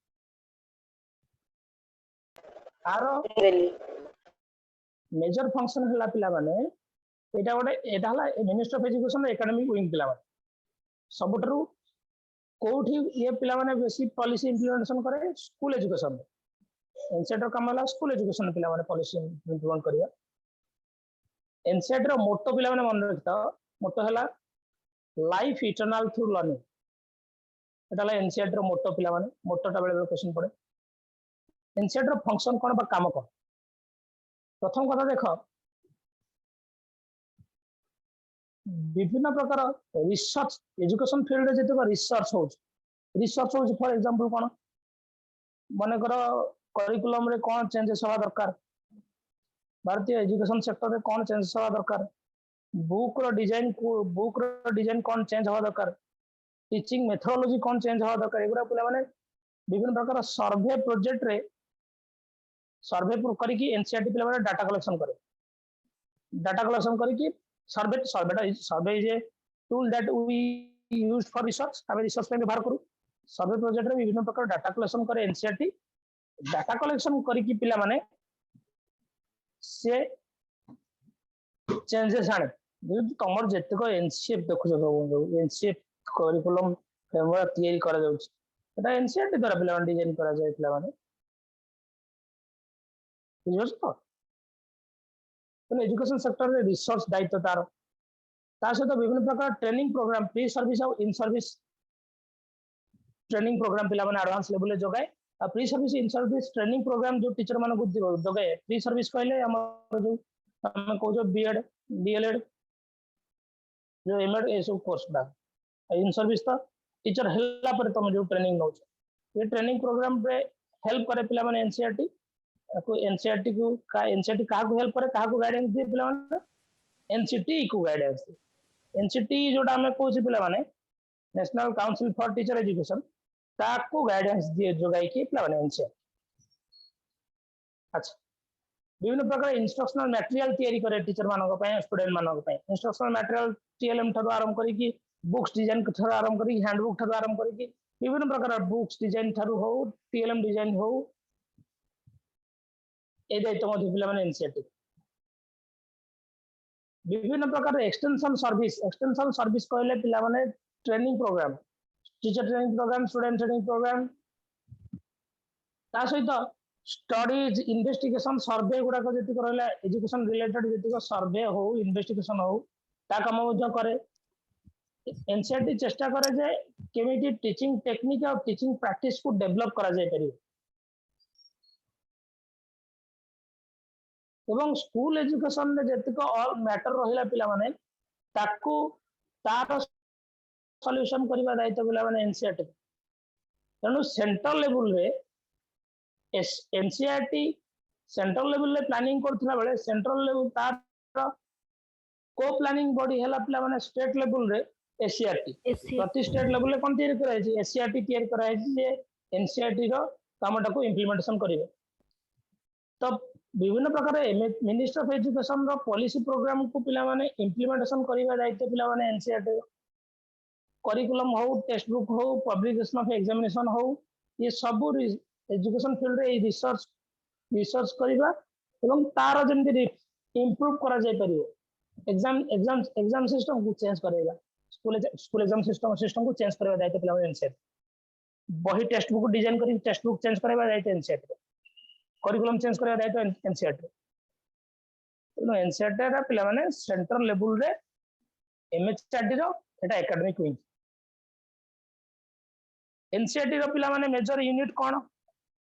आरो Really. मेजर फंक्शन हला पिला माने एटा गोटे एटा हला minister of education academic wing पिला माने सबटरू कोठी ये पिला माने बेसी पॉलिसी इंप्लीमेंटेशन करे स्कूल एजुकेशन एनसीईआरटी काम हला स्कूल एजुकेशन पिला माने पॉलिसी इंप्लीमेंट करिया एनसीईआरटी रो मोटो पिला माने मन रखता मोटो हला लाइफ इटर्नल थ्रू लर्निंग एटा हला एनसीईआरटी रो मोटो पिला माने मोटोटा बेले क्वेश्चन पड़े एनसीईआरटी रो फंक्शन कोन बा काम कोन प्रथम कथा देख विभिन्न प्रकार रिसर्च एजुकेशन फील्ड रे जते रिसर्च हो फॉर एग्जांपल कोन मन कर करिकुलम रे कोन चेंजेस होवा दरकार भारतीय एजुकेशन सेक्टर रे कोन चेंजेस होवा दरकार बुक रो डिजाइन कौन चेंज हवा दरकार टीचिंग मेथोडोलॉजी कौन चेंज हवा दरकार एगुरा पिला माने विभिन्न प्रकार सर्वे प्रोजेक्ट रे सर्वे करके एनसीईआरटी पिला माने डाटा कलेक्शन करके survey is a tool that we use for research हमें रिसर्च में व्यवहार करू सर्वे प्रोजेक्ट रे विभिन्न प्रकार डाटा कलेक्शन करे एनसीईआरटी डाटा कलेक्शन करके पिला माने से चेंजेस आने तुम जितक एनसीएफ देखुच सब एनसीएफ करिकुलम फ्रेमवर्क तैयारी करा जाउछ एटा एनसीईआरटी द्वारा पिला डिजाइन करा जाय पिला माने बुझछ तो एजुकेशन सेक्टर रे रिसर्च दायित्व तार ता सहित विभिन्न प्रकार ट्रेनिंग प्रोग्राम प्री सर्विस और इन सर्विस ट्रेनिंग प्रोग्राम पिला माने एडवांस लेवल जगाए pre service in service training programme जो टीचर मान को जगाए प्री सर्विस कहले हमर जो हम कहू बीएड डीएलएड जो एमएड ए सब कोर्स बा इन सर्विस तो टीचर हल्ला पर तुम जो ट्रेनिंग नौ ये ट्रेनिंग प्रोग्राम रे हेल्प करे पिला माने एनसीईआरटी को एनसीईआरटी को का एनसीईआरटी का को हेल्प करे का को गाइडेंस दे पिला माने एनसीटी को गाइडेंस एनसीटी जोटा हमें कहू पिला माने national council for teacher education ता को गाइडेंस दिए जोगाई के पिला माने एनसीईआरटी अच्छा विभिन्न प्रकार इंस्ट्रक्शनल मटेरियल तैयारी करे टीचर मानक पय स्टूडेंट मानक पय इंस्ट्रक्शनल मटेरियल टीएलएम ठरो आरंभ करी कि बुक्स डिजाइन ठरो आरंभ करी हैंडबुक ठरो आरंभ करी कि विभिन्न प्रकार बुक्स डिजाइन ठरो हो टीएलएम डिजाइन हो ए दायित्व मध्ये पिला माने एनसीईआरटी विभिन्न प्रकार एक्सटेंशन सर्विस कहले पिला माने training programme teacher training programme student training programme ता सहित स्टडीज इन्वेस्टिगेशन सर्वे गुड़ाक जी रहा एजुकेशन रिलेटेड जी सर्वे हो इन्वेस्टिगेशन हो काम करे एनसीईआरटी चेष्टा करे जे केमिटी टीचिंग टेक्निक और टीचिंग प्रैक्टिस को डेवलप करा जाय परियो एवं स्कूल एजुकेशन रे जतिक ऑल मैटर रहिला पिला माने ताकू तार सॉल्यूशन करबा दायित्व पिला माने एनसीईआरटी तनु सेंट्रल लेवल रे एनसीईआरटी सेंट्रल लेवल रे प्लानिंग करथला बेले सेंट्रल लेवल तार को प्लानिंग बॉडी हैला पिला माने स्टेट लेवल रे एससीईआरटी प्रति स्टेट लेवल रे कोन तैयारी कराय छै एससीईआरटी तैयारी कराय छै जे एनसीईआरटी रो कामटा को इंप्लीमेंटेशन करिवे तो विभिन्न प्रकार मिनिस्टर ऑफ एजुकेशन रो पॉलिसी प्रोग्राम को पिला माने इंप्लीमेंटेशन करिवा दायित्व पिला माने एनसीईआरटी करिकुलम हो टेक्स्ट बुक हो पब्लिकेशन ऑफ एग्जामिनेशन हो ये सब एजुकेशन फील्ड रे रिसर्च करिवा एवं तार जेमति इंप्रूव करा जाय परियो एग्जाम सिस्टम को चेंज करेगा स्कूल एग्जाम सिस्टम को चेंज करवा दायित्व पिला एनसीईआरटी बही टेक्स्ट बुक डिजाइन करी टेक्स्ट बुक चेंज करवा दायित्व एनसीईआरटी करिकुलम चेंज करवा दायित्व एनसीईआरटी तो एनसीईआरटी रा पिला माने सेंट्रल लेवल रे एमएचआरटी रो एटा एकेडमिक विंग एनसीईआरटी रो पिला माने मेजर यूनिट कोन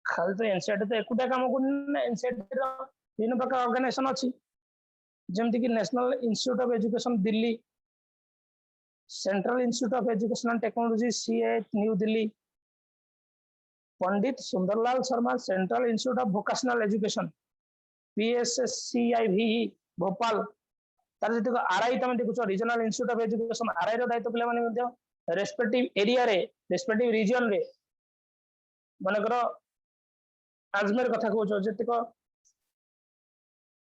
खाली तो एनसीईआरटी तो एकुटा काम को एनसीईआरटी रो विभिन्न प्रकार ऑर्गेनाइजेशन अछि जेमति कि national institute of education Delhi central institute of education and technology CA New Delhi Pandit Sundarlal Sharma central institute of vocational education PSSCIV Bhopal तार जति आरआई तमे देखुछ regional institute of education RI रो दायित्व पिला माने मध्ये रेस्पेक्टिव एरिया रे रेस्पेक्टिव रीजन रे मनकर अजमेर कथा कहूछ जतिक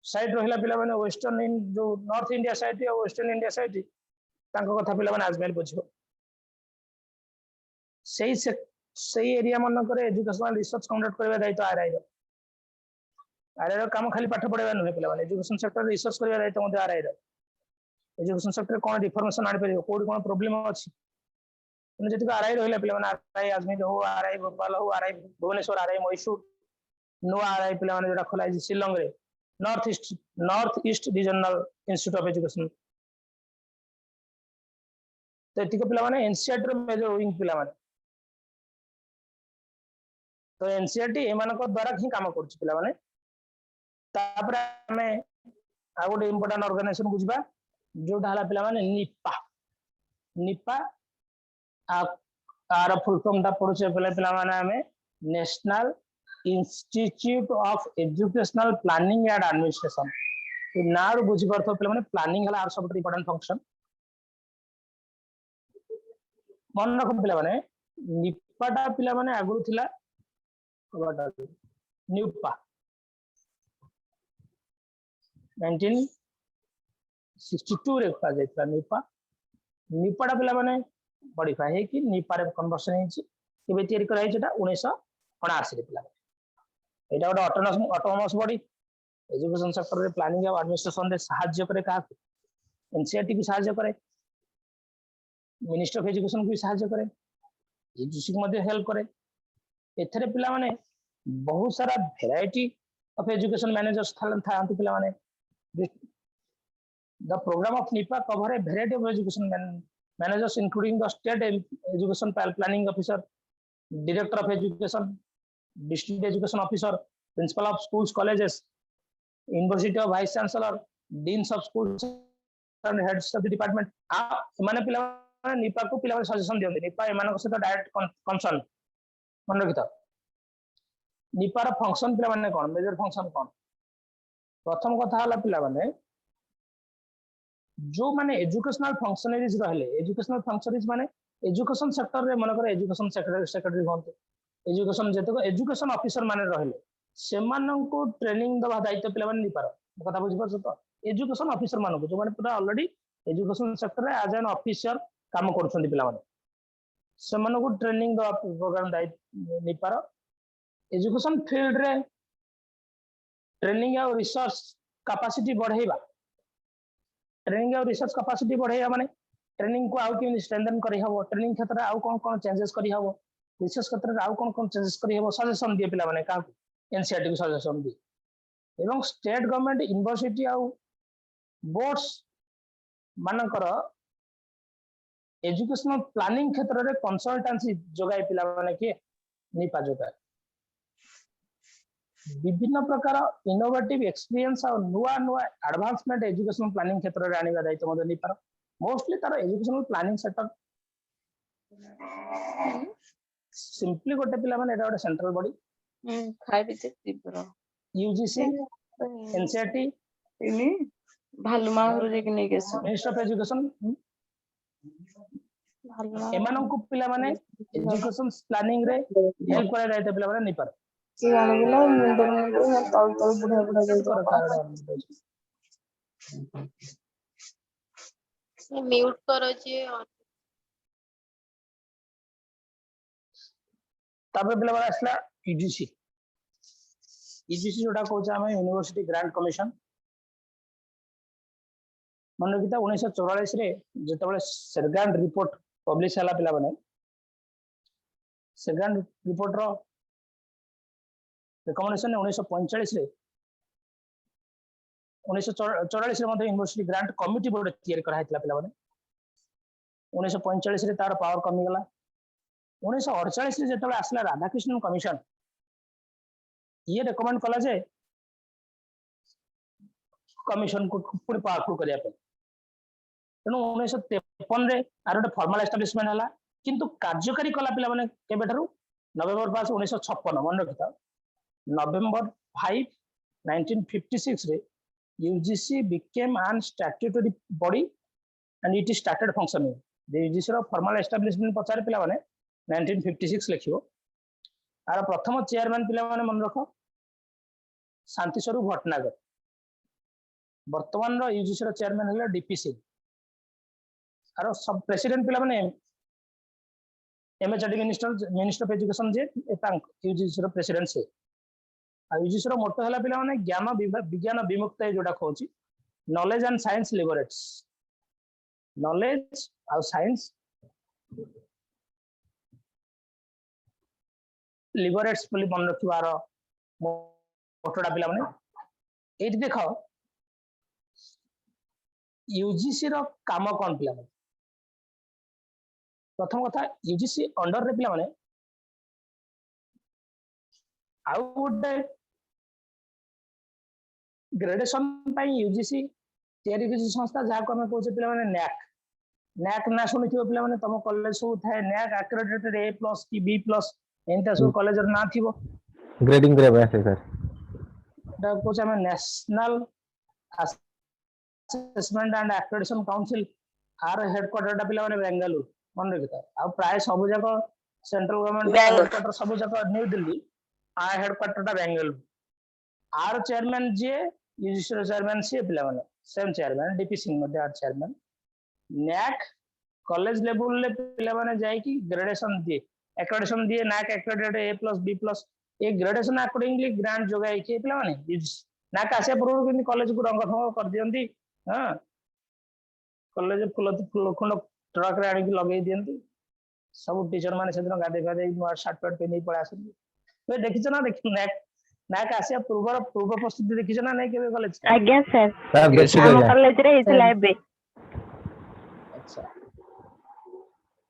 साइड रहिला पिला माने वेस्टर्न इन जो नॉर्थ इंडिया साइड या वेस्टर्न इंडिया साइड तांको कथा पिला माने अजमेर बुझियो सही एरिया मन करे एजुकेशनल रिसर्च कंडक्ट करबा दायित्व आरआई रो काम खाली पाठ पढाबा न पिला माने एजुकेशन सेक्टर रिसर्च करबा दायित्व मध्ये आरआई रो एजुकेशन सेक्टर कोन रिफॉर्मेशन आनि परियो कोड कोन प्रॉब्लम अछि ने जति आरआई रहिला पिला माने आरआई अजमेर हो आरआई भोपाल हो आरआई भुवनेश्वर आरआई मैसूर नो आरआई पिला माने जोटा खोला है शिलोंग रे north east regional institute of education तो एतिक पिला माने एनसीईआरटी रो मेजर विंग पिला माने तो एनसीईआरटी एमानक द्वारा ही काम करछ पिला माने तापर हमें आ गोटे इंपोर्टेंट ऑर्गेनाइजेशन बुझबा जोटा हला पिला माने निपा आर फुल फॉर्म ता पढुछ पिला माने हमें national institute of educational planning and administration ना रू बुझी परथो पिला माने प्लानिंग हला आर सबसे इंपोर्टेंट फंक्शन मन रख पिला माने निपाटा पिला माने आगु थिला कबाटा न्यूपा 1962 रे पा जायतला निपाटा पिला माने मॉडिफाई है कि निपा रे कन्वर्सन हेची केबे तयारी करा हेची एटा 1979 रे पिला एटा गोटे ऑटोनोमस बॉडी एजुकेशन सेक्टर रे प्लानिंग और एडमिनिस्ट्रेशन रे सहाय्य करे का एनसीईआरटी भी सहाय्य करे मिनिस्टर ऑफ एजुकेशन भी सहाय्य करे यूजीसी को मध्ये हेल्प करे एथरे पिला माने बहुत सारा वैरायटी ऑफ एजुकेशन मैनेजर्स थांती पिला माने the program of NIPA cover a variety of education managers including the state education planning officer, director of education, district education officer, principal of schools colleges, university of vice chancellor, deans of schools and heads of the department माने पिला माने Nipah को पिला माने suggestion दियंती Nipah एमान को सहित direct concern मन रखिता निपा रा फंक्शन पिला माने कोन मेजर फंक्शन कोन प्रथम कथा हला पिला माने जो माने एजुकेशनल फंक्शनरीज रहले एजुकेशनल फंक्शनरीज माने एजुकेशन सेक्टर रे मन करे एजुकेशन सेक्रेटरी होंते एजुकेशन जेतको एजुकेशन ऑफिसर माने रहले सेमान को ट्रेनिंग दबा दायित्व पिला माने नि पारो कथा बुझि परछ तो एजुकेशन ऑफिसर मान को जो माने पूरा ऑलरेडी एजुकेशन सेक्टर रे एज एन ऑफिसर काम करछन्ती पिला माने सेमान को ट्रेनिंग दबा प्रोग्राम दायित्व नि पारो एजुकेशन फील्ड रे ट्रेनिंग और रिसर्च कैपेसिटी बढ़ाइबा ट्रेनिंग और रिसर्च कैपेसिटी बढ़ाइबा माने ट्रेनिंग को आउ कि स्ट्रेंथन करि हबो ट्रेनिंग क्षेत्र आउ कोन चेंजेस करि हबो रिसर्च क्षेत्र आउ कोन चेंजेस करि हबो सजेशन दिए पिला माने का एनसीईआरटी को सजेशन दी एवं स्टेट गवर्नमेंट यूनिवर्सिटी आउ बोर्ड्स मानकर एजुकेशनल प्लानिंग क्षेत्र रे कंसल्टेंसी जोगाई पिला माने के निपा जोगाई विभिन्न प्रकार इनोवेटिव एक्सपीरियंस और नुआ नुआ एडवांसमेंट एजुकेशन प्लानिंग क्षेत्र रे आनिबा दायित्व मदे नि पार मोस्टली तार एजुकेशनल प्लानिंग सेक्टर सिंपली गोटे पिला माने एटा गोटे सेंट्रल बॉडी खाइ बिते तीव्र यूजीसी एनसीईआरटी इनी भालुमा घर जे कि नै गेस मिनिस्टर ऑफ एजुकेशन भालुमा एमानन को पिला माने एजुकेशन प्लानिंग रे हेल्प करे दायित्व पिला माने नि पार से जाने गेला मुंड मुंड तल तल बुढ़ा बुढ़ा जाई से म्यूट करो जे और तापर पिला माने असला यूजीसी जोटा कहूँ आम यूनिवर्सिटी ग्रांट कमिशन मन रखिता 1944 रे जेतबेले सेरग्रांट रिपोर्ट पब्लिश हला पिला माने सेरग्रांट रिपोर्ट रो रिकमेंडेशन 1945 रे 1944 रे मध्ये यूनिवर्सिटी ग्रांट कमिटी बोर्ड तैयार करा हैतला पिला माने 1945 रे तार पावर कमी गला 1948 रे जेतबेले आसला राधाकृष्णन कमिशन ये रेकमेंड कला जे कमिशन को पूरी पावरफुल करिया पे तेणु 1953 रे आर गोटे फॉर्मल एस्टाब्लिशमेंट हला किंतु कार्यकारी कला पिला माने केबेठारु नवेम्बर 5 1956 मन रखिता नवेम्बर 5 1956 रे UGC became an statutory body and it started functioning the UGC रो फॉर्मल एस्टाब्लिशमेंट पचारे पिला माने 1956 लिखियो आर प्रथम चेयरमैन पिला माने मन रखो शांति स्वरूप भटनागर वर्तमान रो यूजीसी रो चेयरमैन हला डीपीसी आरो सब प्रेसिडेंट पिला माने एमएचआरडी मिनिस्टर ऑफ एजुकेशन जे तांक यूजीसी रो प्रेसिडेंट से आ यूजीसी रो मोटो हला पिला माने ज्ञान विज्ञान विमुक्त जोटा कहूची knowledge and science liberates knowledge आ साइंस लिबरेट्स बोली मन रखिबार मोटोटा पिला माने एठी देखो यूजीसी रो काम कोन पिला माने प्रथम कथा यूजीसी अंडर रे पिला माने आउ गोटे ग्रेडेशन पाई यूजीसी तयारी किसी संस्था जहाँ को हमें कहते पिला माने नैक ना शुनिथिबो पिला माने तम कॉलेज सब थाए नैक एक्रेडिटेड A+ की B+ एंता सब कॉलेज ना थिबो ग्रेडिंग करे बसे सर दा कोच हमें national assessment and accreditation council आर हेडक्वार्टर पिला माने बेंगलुरु मन रखिता आ प्राय सब जक सेंट्रल गवर्नमेंट हेडक्वार्टर सब जक न्यू दिल्ली आ हेडक्वार्टर टा बेंगलुरु आर चेयरमैन जे यूजीसी चेयरमैन से पिला माने सेम चेयरमैन डीपी सिंह मध्ये आर चेयरमैन नैक कॉलेज लेवल ले पिला माने जाई कि ग्रेडेशन दिए एक्रेडिटेशन दिए NAAC accredited A+ B+ A gradation accordingly grant जोगाई के पिला माने नैक आसे पूर्व कि कॉलेज को रंग ढंग कर दियंती हां कॉलेज फुल खंड ट्रक रे आनी लगे दियंती सब टीचर माने से दिन गादे गादे नुआ शर्ट पैंट पहनी पळा आसंती तो देखिछ ना देखि नैक आसे पूर्व प्रस्तुति देखिछ ना नहीं केबे कॉलेज आज्ञा सर सर बेसिक हम आज्ञा कॉलेज रे हितला एबे अच्छा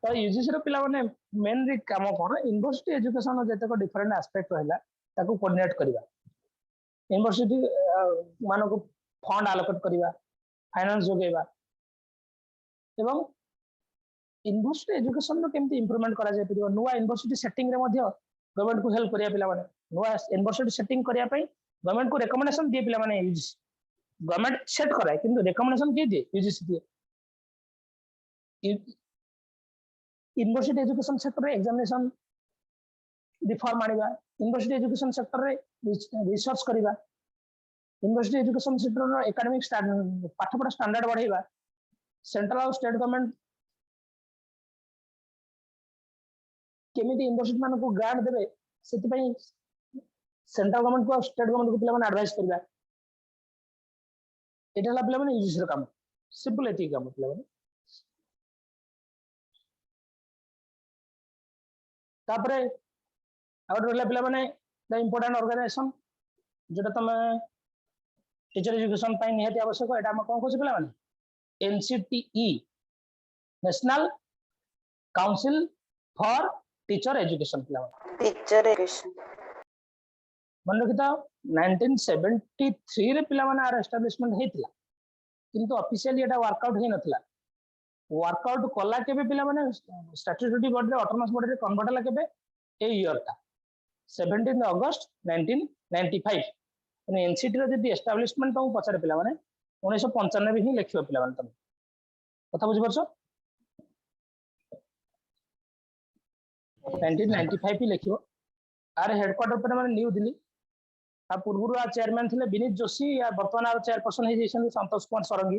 तो यूजीसी रो पिला माने मेनली काम कोन यूनिवर्सिटी एजुकेशन जतेक डिफरेंट एस्पेक्ट रहला ताको कोऑर्डिनेट करबा यूनिवर्सिटी मानको फंड आलोकेट करबा फाइनेंस जोगेबा एवं यूनिवर्सिटी एजुकेशन रो केमती इंप्रूवमेंट करा जाय परिबो नुवा यूनिवर्सिटी सेटिंग रे मध्ये गवर्नमेंट को हेल्प करिया पिला माने नुवा यूनिवर्सिटी सेटिंग करिया पई गवर्नमेंट को रिकमेंडेशन दिए पिला माने यूजीसी गवर्नमेंट सेट कराय किंतु रिकमेंडेशन के दिए यूजीसी दिए यूनिवर्सिटी एजुकेशन सेक्टर रे एग्जामिनेशन रिफॉर्म आनिबा यूनिवर्सिटी एजुकेशन सेक्टर रे रिसर्च करिबा यूनिवर्सिटी एजुकेशन सेक्टर रो एकेडमिक पाठपढ़ा स्टैंडर्ड बढ़ाइबा सेंट्रल और स्टेट गवर्नमेंट केमिति यूनिवर्सिटी मान को ग्रांट देबे सेति पई सेंट्रल गवर्नमेंट को स्टेट गवर्नमेंट को पिला माने एडवाइस करबा एटा ला पिला माने यूजीसी रो काम सिंपल एति काम पिला माने तापरे आउट रहला पिला माने द इंपोर्टेंट ऑर्गेनाइजेशन जेटा तमे टीचर एजुकेशन पाई निहाती आवश्यक एटा हम कोन कहछ पिला माने NCTE national council for teacher education पिला माने टीचर एजुकेशन मन रखिता 1973 रे पिला माने आर एस्टैब्लिशमेंट हेतिला किंतु ऑफिशियली एटा वर्कआउट हे नथिला वर्कआउट कला केबे पिला माने स्टैट्यूटरी बॉडी रे ऑटोनमस बॉडी रे कन्वर्ट हला केबे ए ईयर ता 17 अगस्त 1995 माने एनसीटी रे जदी एस्टैब्लिशमेंट तो पचारे पिला माने 1995 ही लिखियो पिला माने तम कथा बुझि परछो 1995 ही लिखियो आर हेडक्वार्टर पर माने न्यू दिल्ली आ पूर्वरु आ चेयरमैन थिले विनीत जोशी या वर्तमान आ चेयरपर्सन हे जैसन संतोष कुमार सरंगी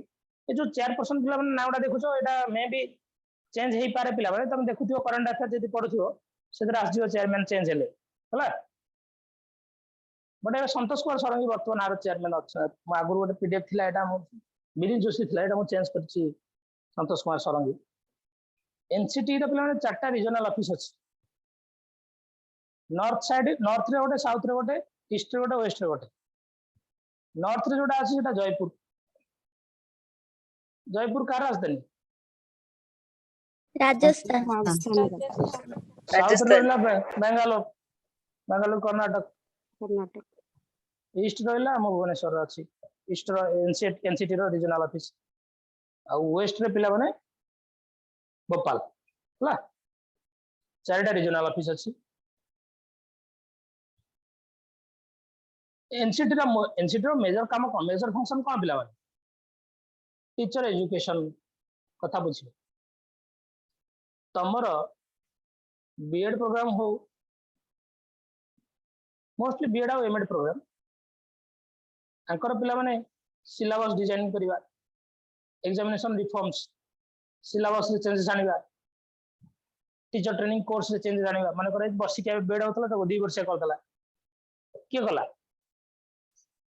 ए जो चेयरपर्सन पिला माने नाउडा देखुछो एटा मे बी चेंज हेई पारे पिला माने तुम देखुथियो करंट अफेयर जदी पढुथियो सेदर आसजियो चेयरमैन चेंज हेले हला बट संतोष कुमार सरंगी वर्तमान आर चेयरमैन अच्छा आगुर गोटे पीडीएफ थिला एटा विनीत जोशी थिला एटा मु चेंज करछि संतोष कुमार सरंगी एनसीटी रो पिला माने चारटा रीजनल ऑफिस अछि नॉर्थ साइड नॉर्थ रे गोटे साउथ रे गोटे ईस्ट रे गोटे वेस्ट रे गोटे नॉर्थ रे जोटा अछि सेटा जयपुर का राजधानी राजस्थान साउथ रे रहला बेंगलोर कर्नाटक ईस्ट रहला हम भुवनेश्वर रे अछि ईस्ट रो एनसीटी रो रीजनल ऑफिस आ वेस्ट रे पिला माने भोपाल हला चारटा रीजनल ऑफिस अछि एनसीटी रो मेजर काम कोन मेजर फंक्शन कोन पिला माने टीचर एजुकेशन कथा बुझियो तमर बीएड प्रोग्राम हो मोस्टली बीएड और एमएड प्रोग्राम आंकर पिला माने सिलेबस डिजाइन करिवा एग्जामिनेशन रिफॉर्म्स सिलेबस रे चेंजेस आनिबा टीचर ट्रेनिंग कोर्स रे चेंजेस आनिबा माने करे वर्षिका बीएड होतला तो 2 वर्ष करतला के कला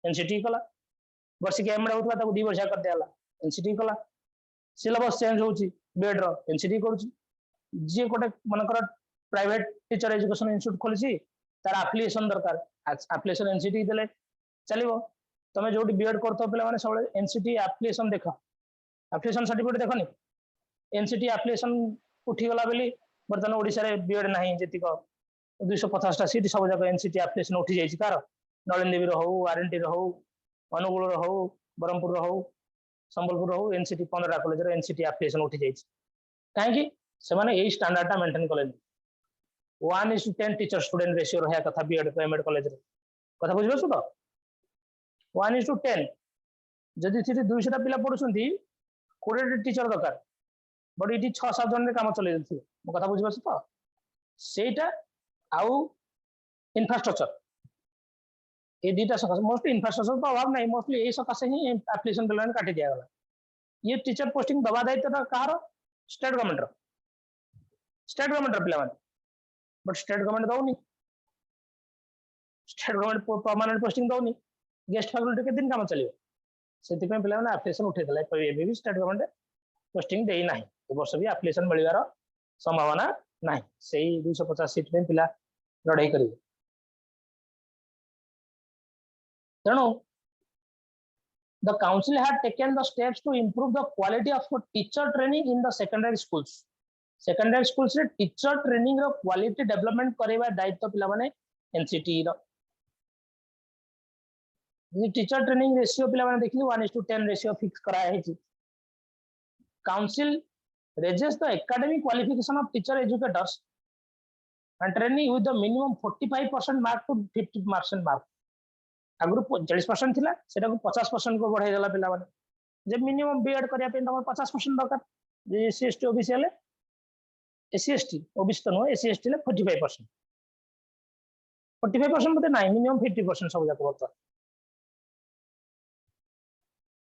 एनसीटी कला वर्षिका एमएड होतला तो 2 वर्ष कर देला एनसीटी कला सिलेबस चेंज होची बीएड रो एनसीटी करूची जे कोटे मनकर प्राइवेट टीचर एजुकेशन इंस्टीट्यूट खोलिसी तार एप्लीकेशन दरकार एप्लीकेशन एनसीटी देले चलिबो तमे जोटी बीएड करतो पिला माने सब एनसीटी एप्लीकेशन देखा एप्लीकेशन सर्टिफिकेट देखनी एनसीटी एप्लीकेशन उठी गला बेली बर्तन ओडिसा रे बीएड नाही जेतिक 250 टा सीट सब जगह एनसीटी एप्लीकेशन उठी जाईची कार नलिन देवी रो हो आरएनटी रो हो अनुगुल रो हो बरमपुर रो हो संबलपुर रो हो एनसीटी 15 कॉलेज रो एनसीटी एप्लीकेशन उठी जाईची काहे कि से माने एई स्टैंडर्ड ता मेंटेन कले 1:10 टीचर स्टूडेंट रेशियो रहया कथा बीएड एमएड कॉलेज रे कथा बुझिबो तो 1:10 जदि से 200 पिला पढ़ुछंती 20 टीचर दरकार बट ये 6-7 जन रे काम चले देथिबे मो कथा बुझि बस तो सेटा आउ इंफ्रास्ट्रक्चर ये दीटा सकाश मोस्ट इंफ्रास्ट्रक्चर तो अभाव नहीं मोस्टली ये सकाश ही एप्लीकेशन पिलाने काटी दिया गला ये टीचर पोस्टिंग दबा दायित्व कहार स्टेट गवर्नमेंट पिला माने बट स्टेट गवर्नमेंट दउनी स्टेट गवर्नमेंट परमानेंट पोस्टिंग दउनी गेस्ट फैकल्टी के दिन काम चलियो सेति पे पिला माने एप्लीकेशन उठे देला एबे भी स्टेट गवर्नमेंट पोस्टिंग देई नाही ए वर्ष भी एप्लीकेशन मिलिवार संभावना नाही सेही 250 सीट पे पिला लड़ाई करिवे तेणु the council had taken the steps to improve the quality of teacher training in the secondary schools रे teacher training रो quality development करेवा दायित्व पिला माने NCT रो टीचर ट्रेनिंग रेशियो पिला माने देखली 1:10 रेशियो फिक्स करा है जी council raises the academic qualification of teacher educators and training with the minimum 45% mark to 50% mark आगु 40% थिला सेटा को 50% को बढ़ाई देला पिला माने जे मिनिमम बीएड करिया पे तमर 50% दरकार जे एससी एसटी ओबीसी ले एससी एसटी ओबीसी तो नो एससी एसटी ले 45% मते नाही मिनिमम 50% सब जाक बता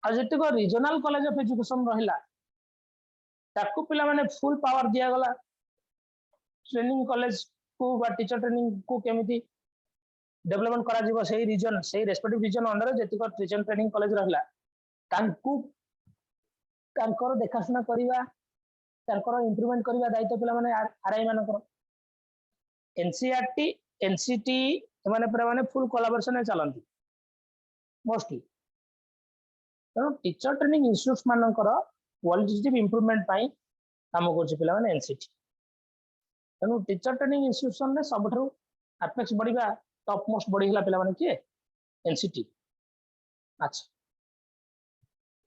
आ जते को रीजनल कॉलेज ऑफ एजुकेशन रहिला ताकू पिला माने फुल पावर दिया गला ट्रेनिंग कॉलेज को बा टीचर ट्रेनिंग को केमिति डेवलपमेंट करा जीवो सही रीजन सही रेस्पेक्टिव रीजन अंडर जेतिक टीचर ट्रेनिंग कॉलेज रहला तांकू तांकर देखाशुना करिवा तांकर इंप्रूवमेंट करिवा दायित्व पिला माने आरआई मानकर एनसीईआरटी एनसीटी माने पर माने फुल कोलैबोरेशन में चलंती मोस्टली तो टीचर ट्रेनिंग इंस्टीट्यूट्स मानकर क्वालिटेटिव इंप्रूवमेंट पाई काम करछि पिला माने एनसीटी तो टीचर ट्रेनिंग इंस्टीट्यूशन में सबठो एपेक्स बढ़िबा टॉप मोस्ट बड़ी हला पिला माने के एनसीटी अच्छा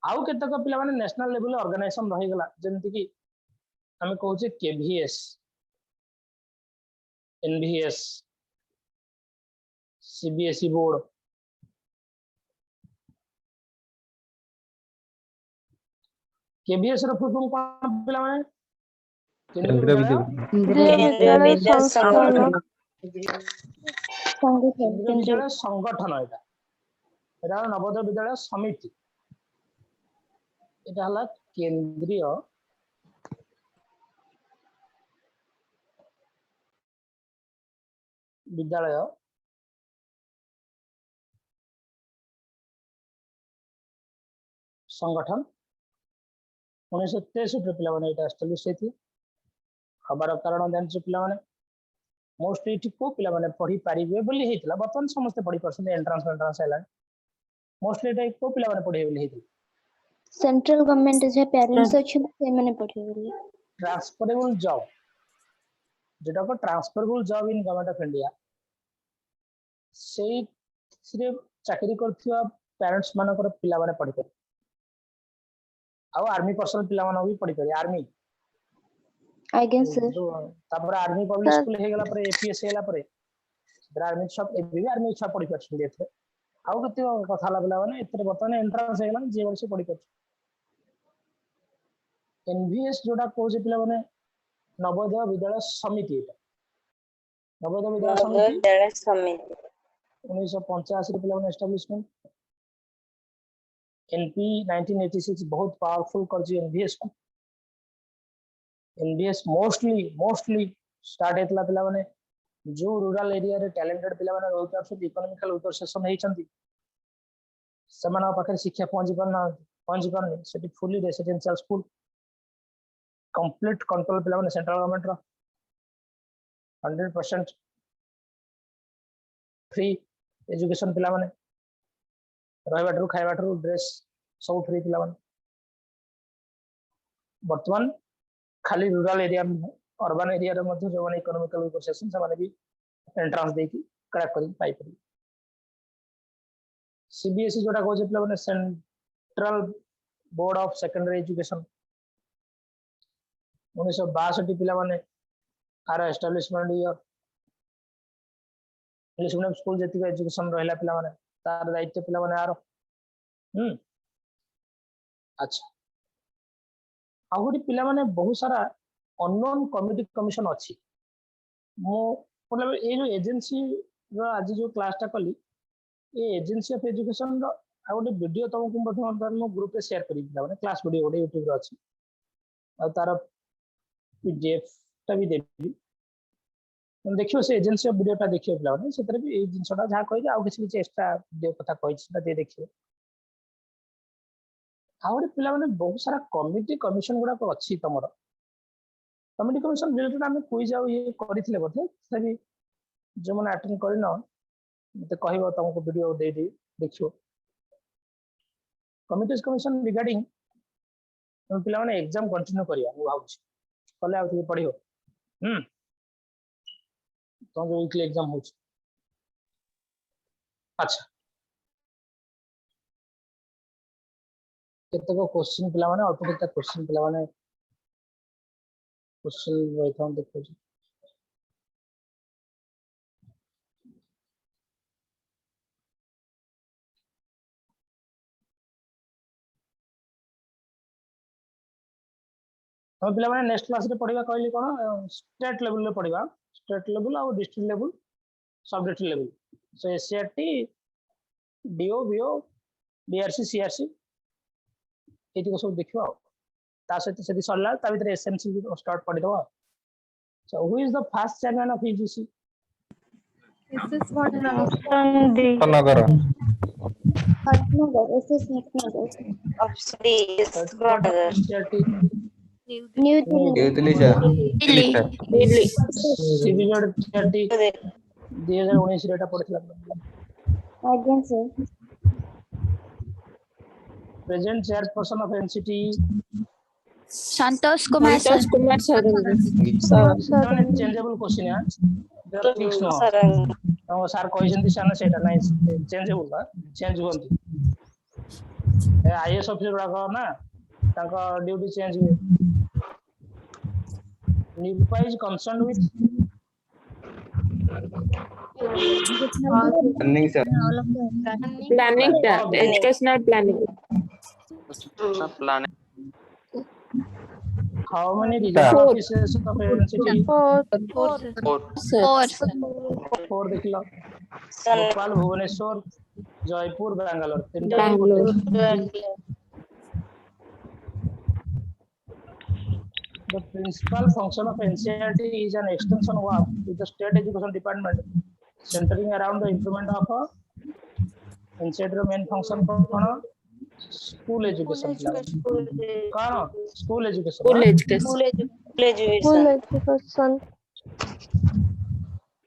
आउ केतक पिला माने नेशनल लेवल ऑर्गेनाइजेशन रही गला जेंति कि हमें कहू छे KVS NVS CBSE board KVS रो फुल फॉर्म कोन पिला माने केंद्रीय विद्यालय संस्थान विद्यालय संगठन एटा नवोदय विद्यालय समिति एटा हला केंद्रीय विद्यालय संगठन 1963 पिला माने एटा एस्टैब्लिश हेथि हबार कारण जानछ पिला माने मोस्ट इट को पिला माने पढ़ी पारिबे बोली हेतला बतन समस्त पढ़ी परसेंट एंट्रेंस हैला मोस्टली एटा को पिला माने पढ़े बोली हेतला सेंट्रल गवर्नमेंट जे पेरेंट्स अछि से माने पढ़े बोली ट्रांसफरेबल जॉब जेटा को transferable job in government of India से सिर्फ चाकरी करथिया पेरेंट्स मानकर पिला माने पढ़ी पर आ आर्मी पर्सनल पिला माने भी पढ़ी पर आर्मी आगे सर तापर आर्मी पब्लिक स्कूल हे गला पर एपीएस हेला पर आर्मी सब एबी आर्मी इच्छा पढ़ी पर देथे आउ कते कथा लागला माने एतरे बतन एंट्रेंस हे गला जे वर्ष पढ़ी पर एनवीएस जोडा को जे पिला माने नवोदय विद्यालय समिति एटा नवोदय विद्यालय समिति 1985 पिला माने एस्टैब्लिशमेंट एनपी 1986 बहुत पावरफुल कर जी एनवीएस को एनडीएस मोस्टली स्टार्ट हेतला पिला माने जो रूरल एरिया रे टैलेंटेड पिला माने रहउता छ इकोनॉमिकल उतरसेशन हेचंती समान पाखे शिक्षा पहुंची करनी सेठी fully residential school complete control पिला माने सेंट्रल गवर्नमेंट रो 100% फ्री एजुकेशन पिला माने रहबाटरू खाइबाटरू ड्रेस सब फ्री पिला माने वर्तमान खाली रूरल एरिया में अर्बन एरिया रे मध्य जो माने इकोनॉमिकल उतरसेशन से माने भी एंट्रेंस देकी क्रैक करी पाई पड़ी सीबीएसई जोटा को जे पिला माने central board of secondary education 1962 पिला माने आर establishment year English medium school जति एजुकेशन रहला पिला माने तार दायित्व पिला माने आरो अच्छा आ गोटे पिला माने बहुत सारा अननोन कमिटी कमिशन अछि मो मतलब ये जो एजेंसी रो आज जो क्लास टा कली ये एजेंसी ऑफ एजुकेशन रो आ गोटे वीडियो तुमको मो ग्रुप रे शेयर करी माने क्लास वीडियो गोटे यूट्यूब रे अछि आ तार पीडीएफ टा भी देबी देखियो से एजेंसी ऑफ वीडियो टा देखियो पिला माने सेतरे भी ए जिंसटा जहा कहि आ किछि किछि एक्स्ट्रा वीडियो कथा कहि सेटा दे देखियो आ गोटे पिला माने बहुत सारा कमिटी कमिशन गुडा को अछि तमरो कमिटी कमिशन रिलेटेड हम क्विज आ ये करथिले बोथे तभी जो मैंने अटेंड करन मते कहबो तुमको वीडियो दे दे देखियो कमिटीज कमिशन रिगार्डिंग हम पिला माने एग्जाम कंटिन्यू करिया मु भाबुछी कले आ पढ़ियो तो जो वीकली एग्जाम हो अच्छा केतक क्वेश्चन पिला माने अल्प केतक क्वेश्चन पिला माने क्वेश्चन वैथन देखो हम पिला माने नेक्स्ट क्लास रे पढ़िबा कहली कोन स्टेट लेवल रे पढ़िबा स्टेट लेवल और district level sub district level so SCRT DO BO BRC CRC एटी को सब देखियो ता सहित से सरला ता भीतर एसएमसी भी स्टार्ट कर दो so who is the first chairman of UGC Nagar Bhatnagar, SS Bhatnagar. Option D is Bhatnagar. New Delhi. ये Delhi sir Delhi sir Delhi. सिविजर चेयरटी 2019 रेटा पड़थिला Again, sir. Present chairperson of NCT Santosh Kumar sir. Kumar माने changeable question है जरा fix no Sarang. हम sir कहिसेंती साना सेटा नै changeable बा change होंती ए IAS officer गुडा ना ताका ड्यूटी चेंज हुए Nipah is concern with running sir Planning, educational planning. Plan how many regional offices of NCT Four sir. 4 देखिलो Sun. Bhopal Bhubaneswar Jaipur Bangalore तीनटा Bangalore. The principal function of NCERT is an extension work with the state education department, centering around the improvement of NCERT main function for school education. Kano? School education. School huh? education. School education.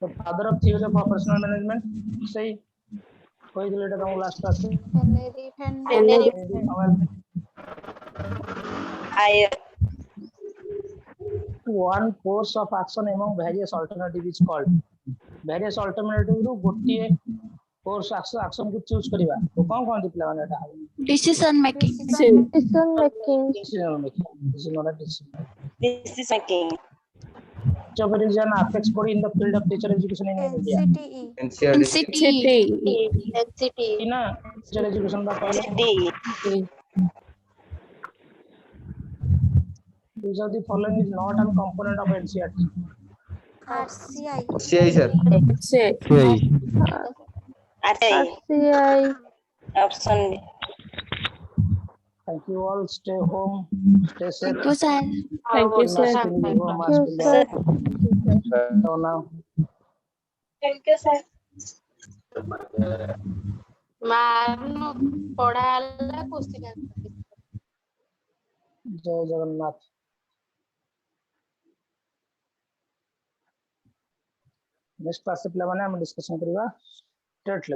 The father of theory of operational management. Say, कोई दिलेटा तुम last class में Higher. one course of action among various alternative is called various alternative रू गोटिए course action को choose करिवा तो कौन दिखला माने एटा Decision making. Decision making. decision making this is not a decision This is making. job region affects body in the field of teacher education in India NCT. NCT ना teacher education का पहले D. which of the following is not a component of NCERT CI sir CI RCI. Option D. thank you all stay home stay safe Thank you sir. Thank you, sir. so now मारनु पढ़ाला question answer Jai Jagannath next class से पिला माने हम discussion करिवा state